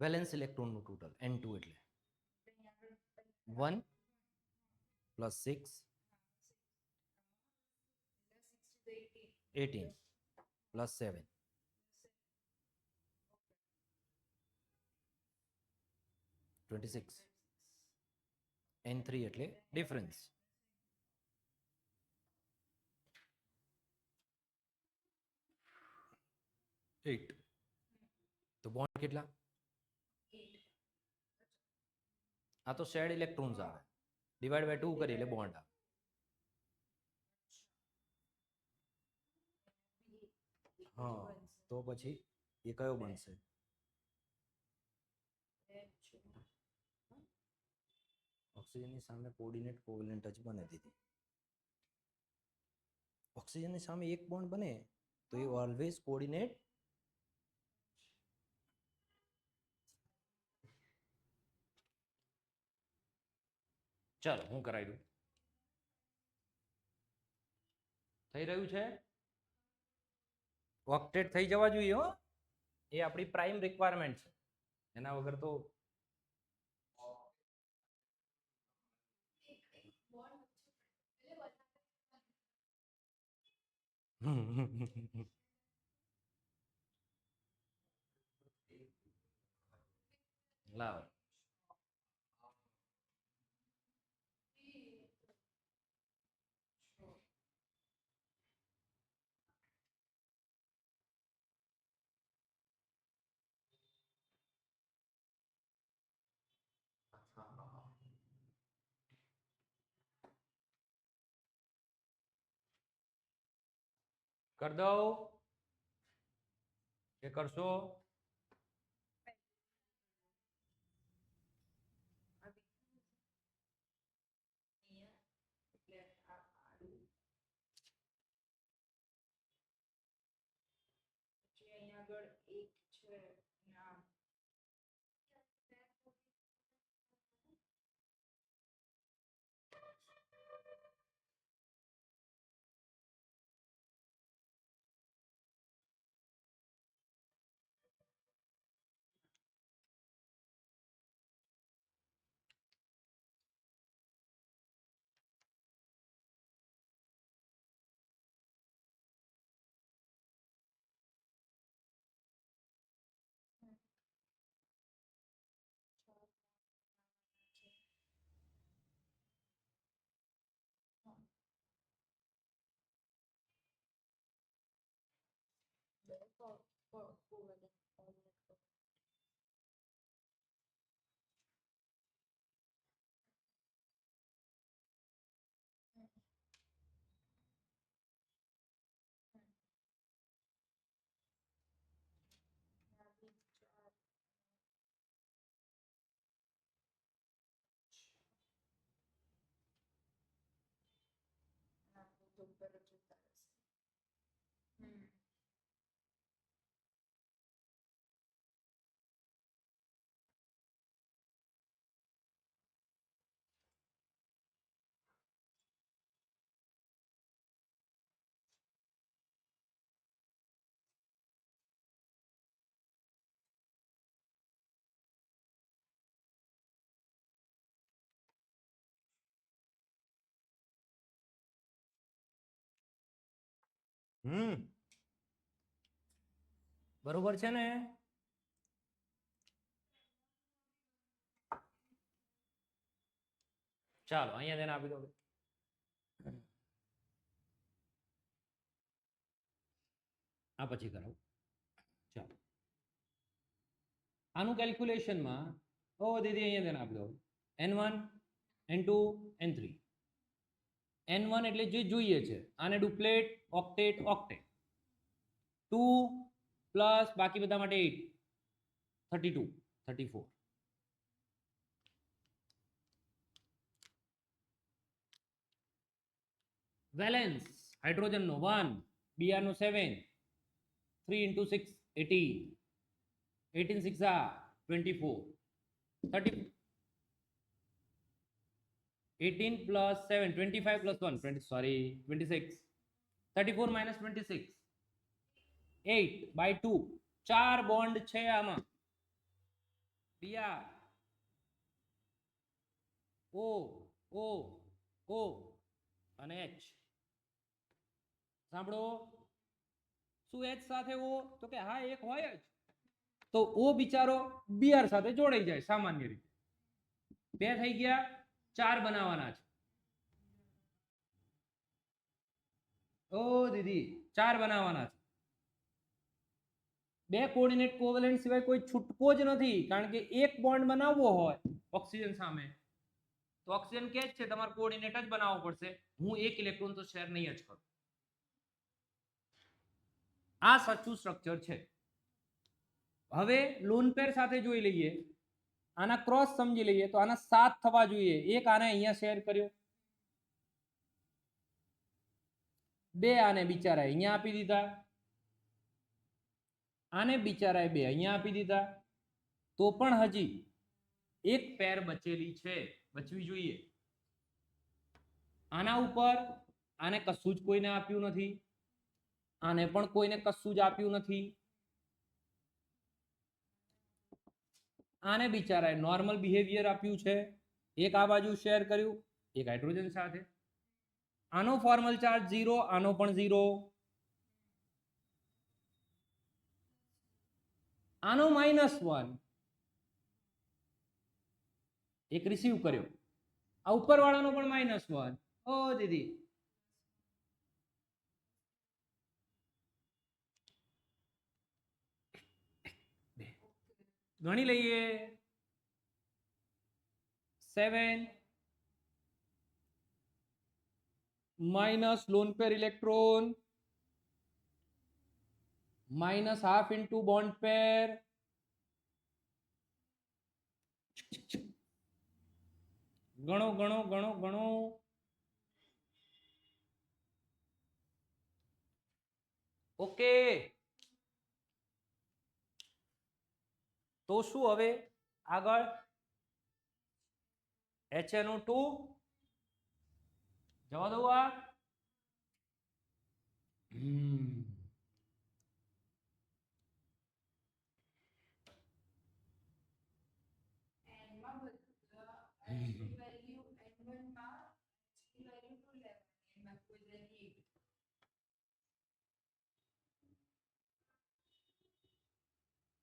વેલેન્સ ઇલેક્ટ્રોનનું ટોટલ N2 એટલે 1 પ્લસ 6 18 પ્લસ 7 26 N3 એટલે ડિફરન્સ 8 તો બોન્ડ કેટલા આ તો શેર્ડ ઇલેક્ટ્રોન્સ આવે ડિવાઇડ બાય 2 કરી એટલે બોન્ડ આવે હા તો પછી એ કયો બનશે ઓક્સિજનની સામે કોઓર્ડિનેટ કોવેલેન્ટ જ બને દીધી ઓક્સિજનની સામે એક બોન્ડ બને તો એ ઓલવેઝ કોઓર્ડિનેટ ચાલો હું કરાવી દઉં થઈ રહ્યું છે ઓક્ટેટ થઈ જવા જોઈએ હો એ આપણી પ્રાઇમ રિક્વાયરમેન્ટ છે એના વગર તો લાવ કર દઉં કે કરશો બરોબર છે ને ચાલો અહીંયા તેને આપી દો આ પછી કરાવું ચાલો આનું કેલ્ક્યુલેશનમાં ઓ દીદી અહીંયા તેને આપી દો n1 n2 n3 n1 એટલે જે જોઈએ છે આને ડુપ્લેટ ઓક્ટેટ ઓક્ટેટ 2 પ્લસ બાકી બધા માટે 8 32 34 valence hydrogen no 1 Br no 7 3 into 6 18 18 6 are 24 30 18 plus 7 25 plus 1 20 sorry 26 34 minus 26 8 by 2 ચાર બોન્ડ છે આમાં Pr O O O અને H. સાંભળો, શું H સાથે O? તો કે હા એક હોય જ. તો O બિચારો Br સાથે જોડાઈ જાય સામાન્ય રીતે. બે થઈ ગયા, ચાર બનાવવાના છે. ઓ દીદી, ચાર બનાવવાના છે. બે કોઓર્ડિનેટ કોવેલેન્ટ સિવાય કોઈ છૂટકો જ નથી, કારણ કે એક બોન્ડ બનાવવો હોય ઓક્સિજન સામે તો ઓક્સિજન કે જ છે તમારે કોઓર્ડિનેટ જ બનાવવો પડશે. હું એક ઇલેક્ટ્રોન તો શેર નહીં જ કરું. આ સાચું સ્ટ્રક્ચર છે. હવે લોન પેર સાથે જોઈ લઈએ, આના ક્રોસ સમજી લઈએ તો આના 7 થવા જોઈએ. એક આને અહીંયા શેર કર્યો, બે આને બિચારા અહીંયા આપી દીધા, આને બિચારાએ બે અહીંયા આપી દીધા, તો પણ હજી એક પેર બચેલી છે, બચવી જોઈએ. આના ઉપર આને કશું જ કોઈને આપ્યું નથી, આને પણ કોઈને કશું જ આપ્યું નથી. આને બિચારાએ નોર્મલ બિહેવિયર આપ્યું છે, એક આ બાજુ શેર કર્યું, એક હાઇડ્રોજન સાથે. આનો ફોર્મલ ચાર્જ 0, આનો પણ 0, આનો -1, એક રિસીવ કર્યો, આ ઉપરવાળાનો પણ -1. ઓ દીદી, ગણી લઈએ. 7 minus lone pair electron minus half into bond pair ગણો ગણો ગણો ગણો. ઓકે, તો શું હવે આગળ? HNO2 જવા દો. આ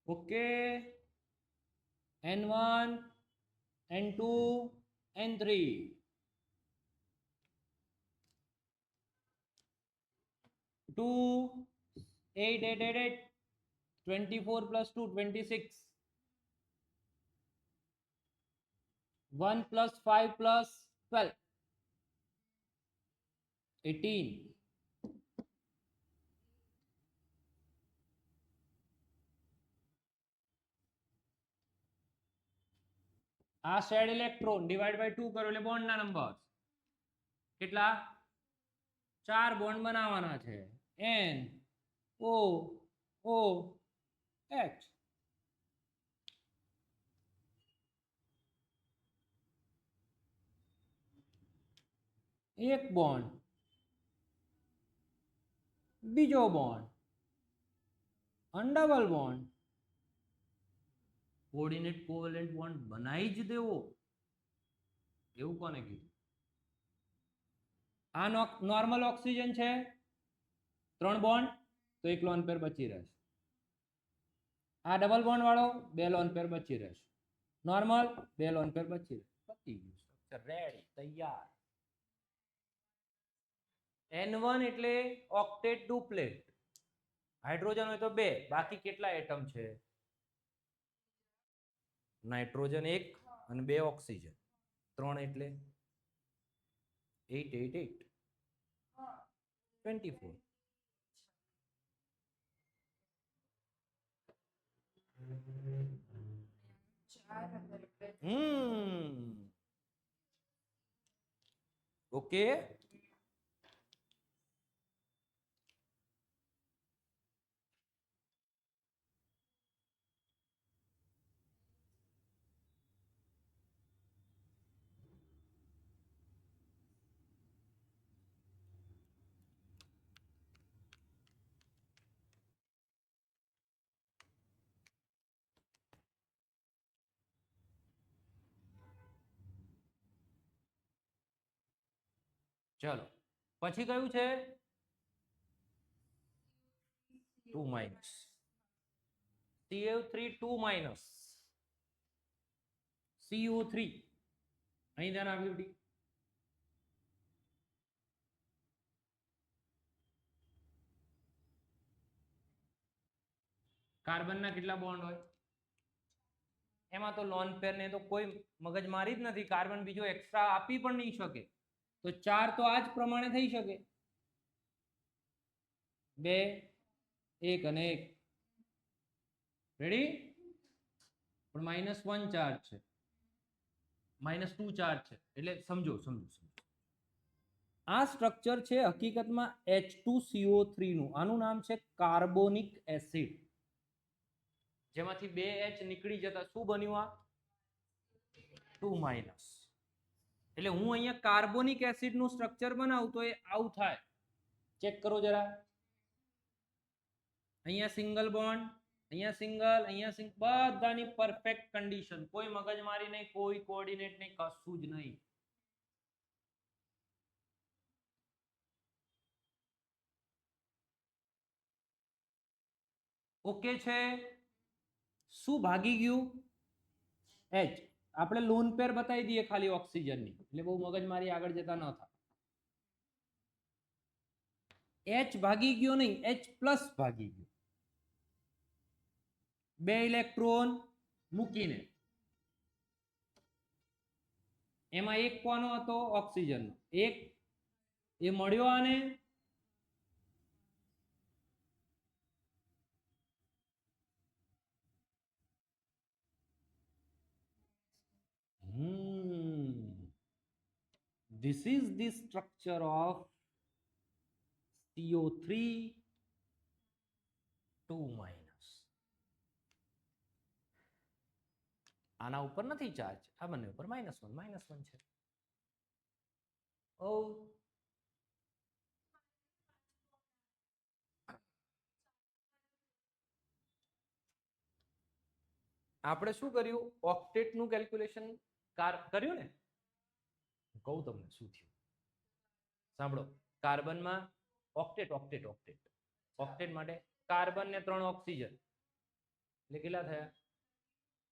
okay, N1 N2 N3 2 8 8 8 8 24 plus 2 26 1 plus 5 plus 12 18. આ શેડ ઇલેક્ટ્રોન ડિવાઇડ બાય 2 કરો એટલે બોન્ડ ના નંબર કેટલા? 4 બોન્ડ બનાવવાના છે. N O O H. એક બોન્ડ, બીજો બોન્ડ, અનડબલ બોન્ડ, કોઓર્ડિનેટ કોવેલેન્ટ બોન્ડ બનાવી જ દેવો, એવું કોને કીધું? આ નોર્મલ ઓક્સિજન છે, 3 બોન્ડ, તો એક લોન પેર બચી રહેશે. આ ડબલ બોન્ડ વાળો 2 લોન પેર બચી રહેશે. નોર્મલ 2 લોન પેર બચી રહેશે. પતી ગયું, સ્ટ્રક્ચર રેડી, તૈયાર. N1 એટલે ઓક્ટેટ ડુપ્લેટ, હાઇડ્રોજન હોય તો 2, બાકી કેટલા એટમ છે? નાઇટ્રોજન 1 અને 2 ઓક્સિજન, 3 એટલે 8 8 8 24. ઓકે, ચલો પછી કયું છે 2 માઇનસ CH3 2 માઇનસ CO3 અહીં ધ્યાન આપ્યું ડી કાર્બન ના કેટલા બોન્ડ હોય એમાં તો લોન પેર ને તો કોઈ મગજમારી જ નથી કાર્બન બીજો એક્સ્ટ્રા આપી પણ નહીં શકે તો 4 તો આ જ પ્રમાણે થઈ શકે 2 1 અને 1 રેડી પણ -1 ચાર્જ છે -2 ચાર્જ છે એટલે સમજો આ સ્ટ્રક્ચર છે હકીકતમાં H2CO3 નું આનું નામ છે કાર્બોનિક એસિડ જેમાંથી 2 H નીકળી જતા શું બન્યું આ 2 માઇનસ એટલે હું અહીંયા કાર્બોનિક એસિડ નું સ્ટ્રક્ચર બનાવું તો એ આવું થાય ચેક કરો જરા અહીંયા સિંગલ બોન્ડ અહીંયા સિંગલ બધાની પરફેક્ટ કન્ડિશન કોઈ મગજમારી નહીં કોઈ કોઓર્ડિનેટ નહીં કશું જ નહીં ઓકે છે શું ભાગી ગયું H આપણે લોન પેર બતાવી દઈએ ખાલી ઓક્સિજનની એટલે બહુ મગજમારી આગળ જતા ન થાય H ભાગી ગયો નહીં H પ્લસ ભાગી ગયો 2 ઇલેક્ટ્રોન મૂકીને એમાં એક કોનો હતો ઓક્સિજન એક એ મળ્યો આને this is the structure of CO3 2 minus આના ઉપર નથી ચાર્જ આ બંને ઉપર -1 છે ઓ આપણે શું કર્યું ઓક્ટેટ નું કેલ્ક્યુલેશન કર્યું ને કહું તમને શું થયું સાંભળો કાર્બનમાં ઓક્ટેટ માટે કાર્બન ને 3 ઓક્સિજન એટલે કેટલા થયા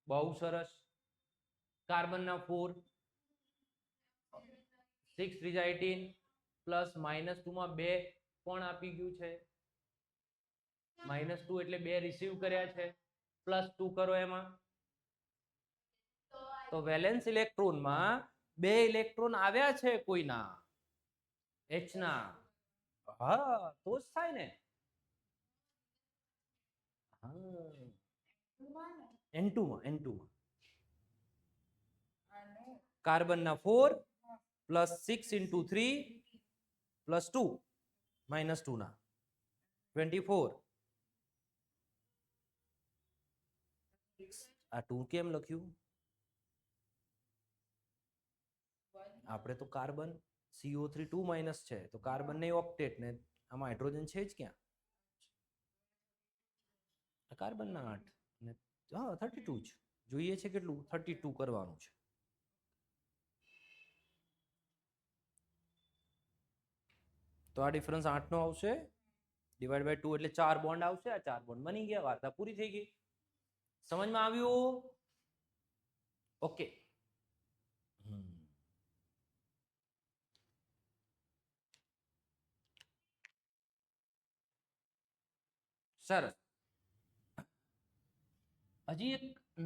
બહુ સરસ કાર્બન ના 4 6 3 18 પ્લસ -2 માં 2 કોણ આપી ગયું છે -2 એટલે 2 રિસીવ કર્યા છે +2 કરો એમાં તો વેલેન્સ ઇલેક્ટ્રોન માં 2 ઇલેક્ટ્રોન આવ્યા છે કોઈના H ના હા તો જ થાય ને N2 માં કાર્બન ના 4 પ્લસ 6 into 3 પ્લસ 2 -2 ના 24 આ 2 કેમ લખ્યું આપણે તો કાર્બન CO3 2 માઇનસ છે તો કાર્બન ને ઓક્ટેટ ને આમાં હાઇડ્રોજન છે જ ક્યાં કાર્બન ના 8 ને હા 32 જ જોઈએ છે કેટલું 32 કરવાનું છે તો આ ડિફરન્સ 8 નો આવશે ડિવાઇડ બાય 2 એટલે 4 બોન્ડ આવશે આ 4 બોન્ડ બની ગયા વાર્તા પૂરી થઈ ગઈ સમજમાં આવ્યું ઓકે સરસ હજી એક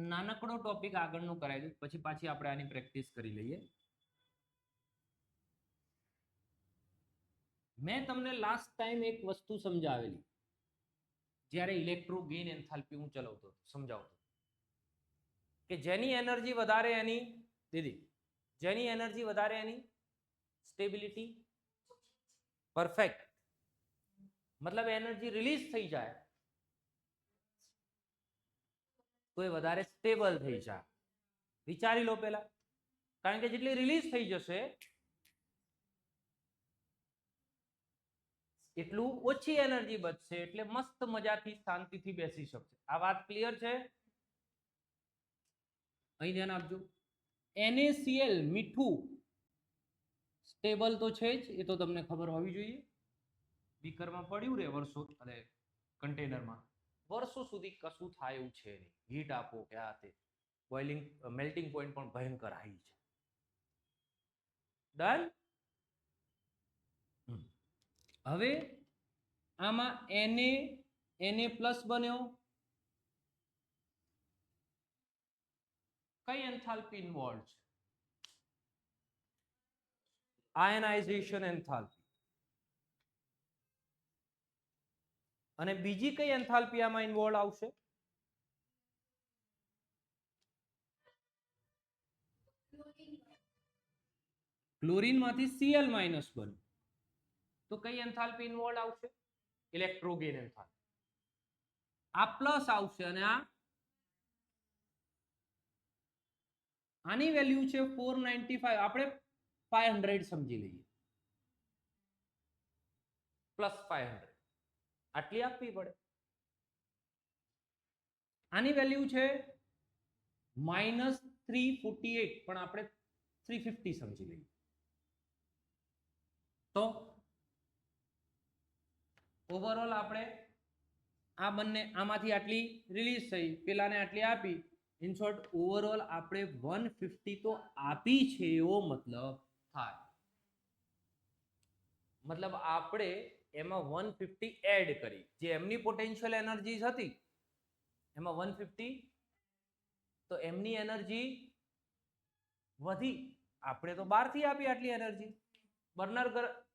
નાનકડો ટોપિક આગળનો કરાવી દઉં પછી પાછી આપણે આની પ્રેક્ટિસ કરી લઈએ મેં તમને લાસ્ટ ટાઈમ એક વસ્તુ સમજાવેલી જ્યારે ઇલેક્ટ્રો ગેઇન એન્થાલ્પી હું ચલાવતો સમજાવતો કે જેની એનર્જી વધારે એની સ્ટેબિલિટી પરફેક્ટ મતલબ એનર્જી રિલીઝ થઈ જાય તો એ વધારે સ્ટેબલ થઈ જાય વિચારી લો પહેલા કારણ કે જેટલી રિલીઝ થઈ જશે એટલું ઓછી એનર્જી બચશે એટલે મસ્ત મજાથી શાંતિથી બેસી શકશે આ વાત ક્લિયર છે અહીં ધ્યાન આપજો NaCl મીઠું ટેબલ તો છે જ, એ તો તમને ખબર હોવી જોઈએ. બીકરમાં પડ્યું રહે વર્ષો, અને કન્ટેનરમાં વર્ષો સુધી કશું થાય એવું છે નહીં. હીટ આપો કે આ તે બોઇલિંગ મેલ્ટિંગ પોઈન્ટ પણ ભયંકર હાઈ છે. ડન. હવે આમાં Na પ્લસ બન્યો, કઈ એન્થાલ્પી ઇન્વોલ્વ છે? આયનાઇઝેશન એન્થાલ્પી. અને બીજી કઈ એન્થાલ્પી આમાં ઇન્વોલ્વ આવશે? ક્લોરીન માંથી Cl માઇનસ બન્યું, તો કઈ એન્થાલ્પી ઇન્વોલ્વ આવશે? ઇલેક્ટ્રોગેન એન્થાલ્પી. આ પ્લસ આવશે અને આની વેલ્યુ છે 495, આપણે 500 સમજી લઈએ, પ્લસ 500 આટલી આપવી પડે. આની વેલ્યુ છે -348, પણ આપણે 350 સમજી લઈએ. તો ઓવરઓલ આપણે આ બંને, આમાંથી આટલી રિલીઝ થઈ, પેલાને આટલી આપી, ઇન શોર્ટ ઓવરઓલ આપણે 150 તો આપી છે એવો મતલબ થાય. મતલબ આપણે એમાં 150 એડ કરી, જે એમની પોટેન્શિયલ એનર્જી હતી એમાં 150, તો એમની એનર્જી વધી. આપણે તો 12 થી આપી આટલી એનર્જી, બર્નર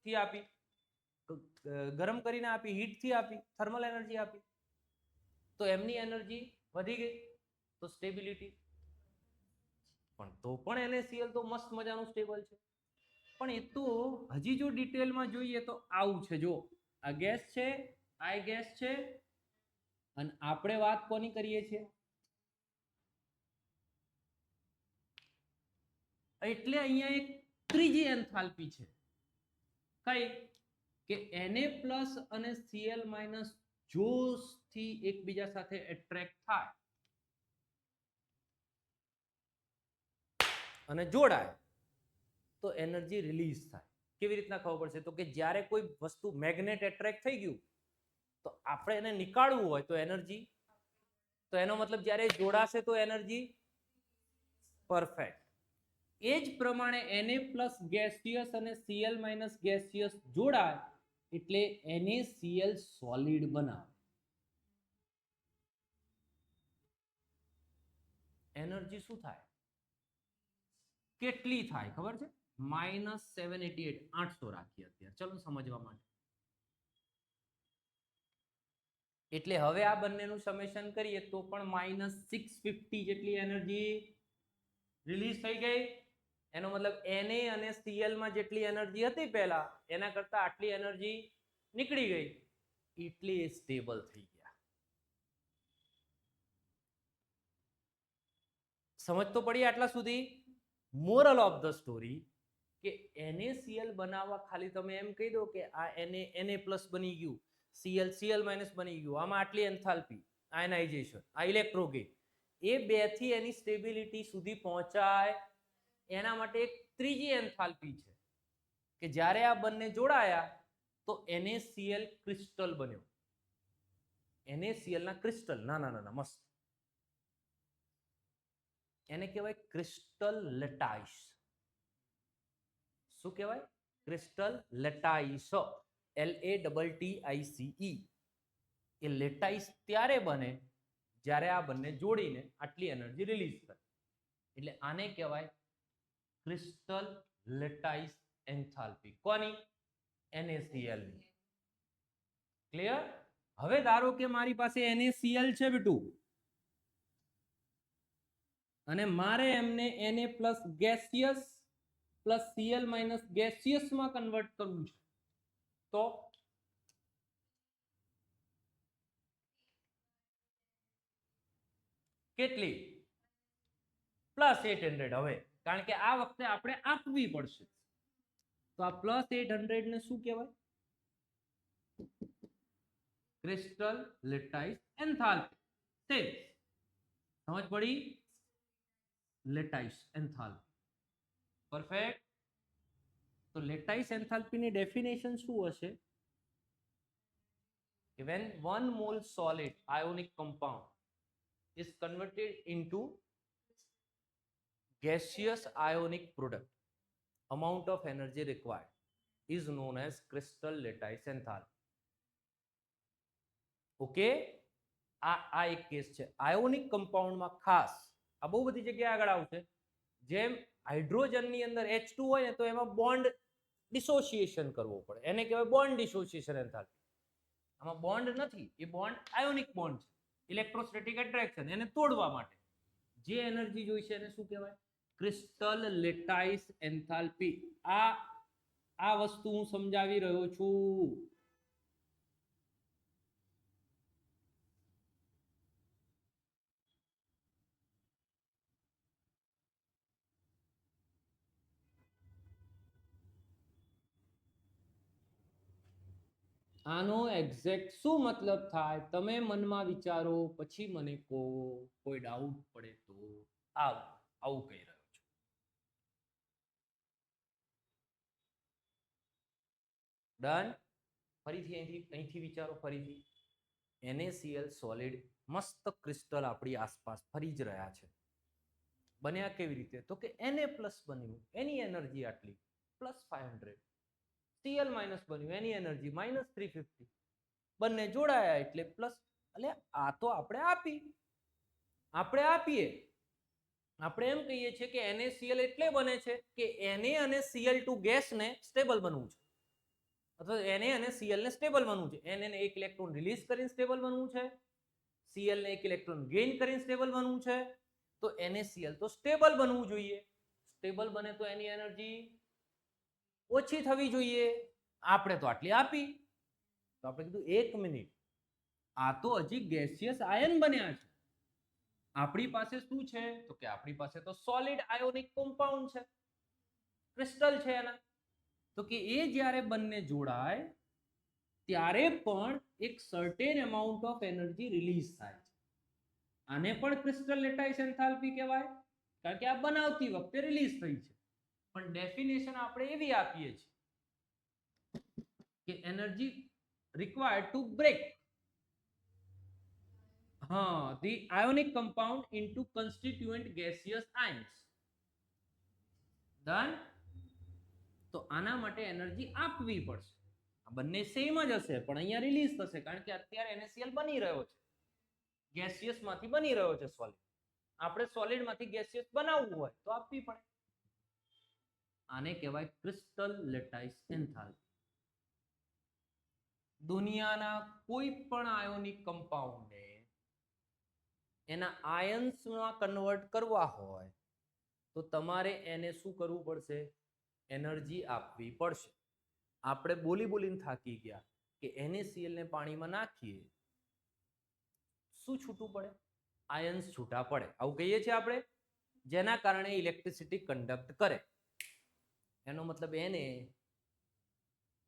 થી આપી, ગરમ કરીને આપી, હીટ થી આપી, થર્મલ એનર્જી આપી, તો એમની એનર્જી વધી ગઈ, તો સ્ટેબિલિટી. પણ તો પણ NaCl તો મસ્ત મજાનું સ્ટેબલ છે. પણ એ તો હજી જો ડિટેલમાં જોઈએ તો આવું છે. જો આ ગેસ છે, આ ગેસ છે, અને આપણે વાત કોની કરીએ છીએ? એટલે અહીંયા એક ત્રીજી એન્થાલ્પી છે. કઈ? કે Na પ્લસ અને Cl માઇનસ જોશથી એકબીજા સાથે એટ્રેક્ટ થાય અને જોડાય તો એનર્જી રિલીઝ થાય. કેવી રીતના ખબર પડશે? તો કે જ્યારે કોઈ વસ્તુ મેગ્નેટ એટ્રેક્ટ થઈ ગયું, તો આપણે એને નીકાળવું હોય તો એનર્જી, તો એનો મતલબ જ્યારે જોડાશે તો એનર્જી પરફેક્ટ. એ જ પ્રમાણે Na પ્લસ ગેસિયસ અને Cl માઇનસ ગેસિયસ જોડાય એટલે NaCl સોલિડ બનાવે. એનર્જી શું થાય? કેટલી થાય ખબર છે? -788, 800 રાખીએ અત્યારે, ચલો સમજવા માટે. એટલે હવે આ બંનેનું સમેશન કરીએ તો પણ -650 જેટલી એનર્જી રિલીઝ થઈ ગઈ. એનો મતલબ Na અને Cl માં જેટલી એનર્જી હતી પહેલા, એના કરતા આટલી એનર્જી નીકળી ગઈ, એટલે એ સ્ટેબલ થઈ ગયા. સમજ તો પડી આટલા સુધી? મોરલ ઓફ ધ સ્ટોરી કે NaCl બનાવવા ખાલી તમે એમ કહી દો કે આ Na પ્લસ બની ગયું, Cl માઇનસ બની ગયું, આમાં આટલી એન્થાલ્પી, આયનાઇઝેશન, આ ઇલેક્ટ્રોગેન, એ બે થી એની સ્ટેબિલિટી સુધી પહોંચાય. એના માટે એક ત્રીજી એન્થાલ્પી છે કે જ્યારે આ બંને જોડાયા તો NaCl ક્રિસ્ટલ બન્યો. NaCl ના ક્રિસ્ટલ નાના નાના મસ્ત, એને કહેવાય ક્રિસ્ટલ લેટાઇસ. શું કહેવાય? Crystal lattice, LATTICE. એ લેટાઇસ ત્યારે બને જ્યારે આ બંને જોડીને આટલી એનર્જી રિલીઝ કરે, એટલે આને કહેવાય ક્રિસ્ટલ લેટાઇસ એન્થાલ્પી. કોની? NaCl ની. ક્લિયર? હવે ધારો કે મારી પાસે NaCl છે બેટું, અને મારે એમને Na plus gaseous plus Cl minus gaseous માં કન્વર્ટ કરવું છે, તો કેટલી? +800. હવે કારણ કે આ વખતે આપણે આપવી પડશે, તો આ +800 ને શું કહેવાય? Crystal lattice enthalpy. સમજ પડી? Lattice enthalpy. પરફેક્ટ. તો તો લેટાઇસ એન્થાલ્પીની ડેફિનેશન શું હશે? when 1 mole solid ionic compound is converted into gaseous ionic product, amount of energy required is known as crystal lattice enthalpy. Okay, આ એક કેસ છે. આયોનિક કમ્પાઉન્ડમાં ખાસ આ બહુ બધી જગ્યાએ આગળ આવશે. જેમ હાઇડ્રોજનની અંદર H2 હોય ને તો એમાં બોન્ડ ડિસોસિએશન કરવો પડે, એને કહેવાય બોન્ડ ડિસોસિએશન એન્થાલ્પી. આમાં બોન્ડ નથી, એ બોન્ડ આયોનિક બોન્ડ છે, ઇલેક્ટ્રોસ્ટેટિક એટ્રેક્શન. એને તોડવા માટે જે એનર્જી જોઈશે એને શું કહેવાય? Crystal lattice enthalpy. આ વસ્તુ હું સમજાવી રહ્યો છું. આનો એક્ઝેક્ટ શું મતલબ થાય તમે મનમાં વિચારો, પછી મને કહો. કોઈ ડાઉટ પડે તો આવું કહી રહ્યો છું. ડન. ફરીથી અહીંથી વિચારો. ફરીથી NaCl સોલિડ મસ્ત ક્રિસ્ટલ આપણી આસપાસ ફરી જ રહ્યા છે. બન્યા કેવી રીતે? તો કે Na પ્લસ બન્યું, એની એનર્જી આટલી પ્લસ 500. Cl માઇનસ બન્યું, એની એનર્જી માઇનસ 350. બંને જોડાયા એટલે પ્લસ. એટલે આ તો આપણે આપીએ. આપણે એમ કહીએ છીએ કે NaCl એટલે બને છે કે Na અને Cl2 ગેસને સ્ટેબલ બનવું છે, અથવા Na અને Cl ને સ્ટેબલ બનવું છે. Na ને એક ઇલેક્ટ્રોન રિલીઝ કરીને સ્ટેબલ બનવું છે, Cl ને એક ઇલેક્ટ્રોન ગેઇન કરીને સ્ટેબલ બનવું છે. તો NaCl તો સ્ટેબલ બનવું જોઈએ. સ્ટેબલ બને તો એની એનર્જી ઓછી થવી જોઈએ. આપણે તો આટલી આપી. તો આપણે કીધું 1 મિનિટ, આ તો હજી ગેસિયસ આયન બન્યા છે. આપણી પાસે શું છે? તો કે આપણી પાસે તો સોલિડ આયોનિક કમ્પાઉન્ડ છે, ક્રિસ્ટલ છે એના. તો કે એ જ્યારે બંને જોડાય ત્યારે પણ એક certain amount of energy release થાય છે. આને પણ ક્રિસ્ટલ લેટાઇસ એન્થાલ્પી કહેવાય, કારણ કે આ બનાવતી વખતે રિલીઝ થઈ છે. પણ ડેફિનેશન આપણે એવી આપીએ છીએ કે energy required to break the ionic compound into constituent gaseous ions. Done. તો આના માટે એનર્જી આપવી પડશે. આ બંને સેમ જ હશે પણ અહીંયા રિલીઝ થશે, કારણ કે અત્યારે NaCl બની રહ્યો છે, ગેસિયસ માંથી બની રહ્યો છે સોલિડ. આપણે સોલિડ માંથી ગેસિયસ બનાવવું હોય તો આપવી પડે. આને કહેવાય ક્રિસ્ટલ લેટાઇસ એન્થાલ્પી. દુનિયાના કોઈ પણ આયોનિક કમ્પાઉન્ડને એના આયન્સમાં કન્વર્ટ કરવા હોય તો તમારે એને શું કરવું પડશે? એનર્જી આપવી પડશે. આપણે બોલીને થાકી ગયા કે NaCl ને પાણીમાં નાખીએ શું છૂટું પડે? આયન્સ છૂટા પડે. આવું કહીએ છીએ આપણે, જેના કારણે ઇલેક્ટ્રિસિટી કન્ડક્ટ કરે. એનો મતલબ એને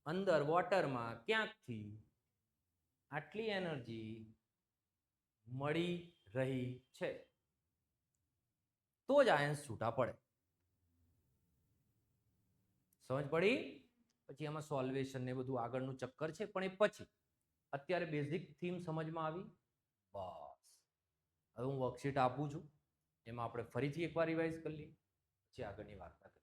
અંદર વોટરમાં ક્યાંકથી આટલી એનર્જી મળી રહી છે, તો જ આયન્સ છૂટા પડે. સમજ પડી? પછી એમાં સોલ્વેશન ને બધું આગળનું ચક્કર છે, પણ એ પછી. અત્યારે બેઝિક થીમ સમજમાં આવી? બસ. હવે હું વર્કશીટ આપું છું, એમાં આપણે ફરીથી એકવાર રિવાઇઝ કરી લઈએ, પછી આગળની વાર્તા કરીએ.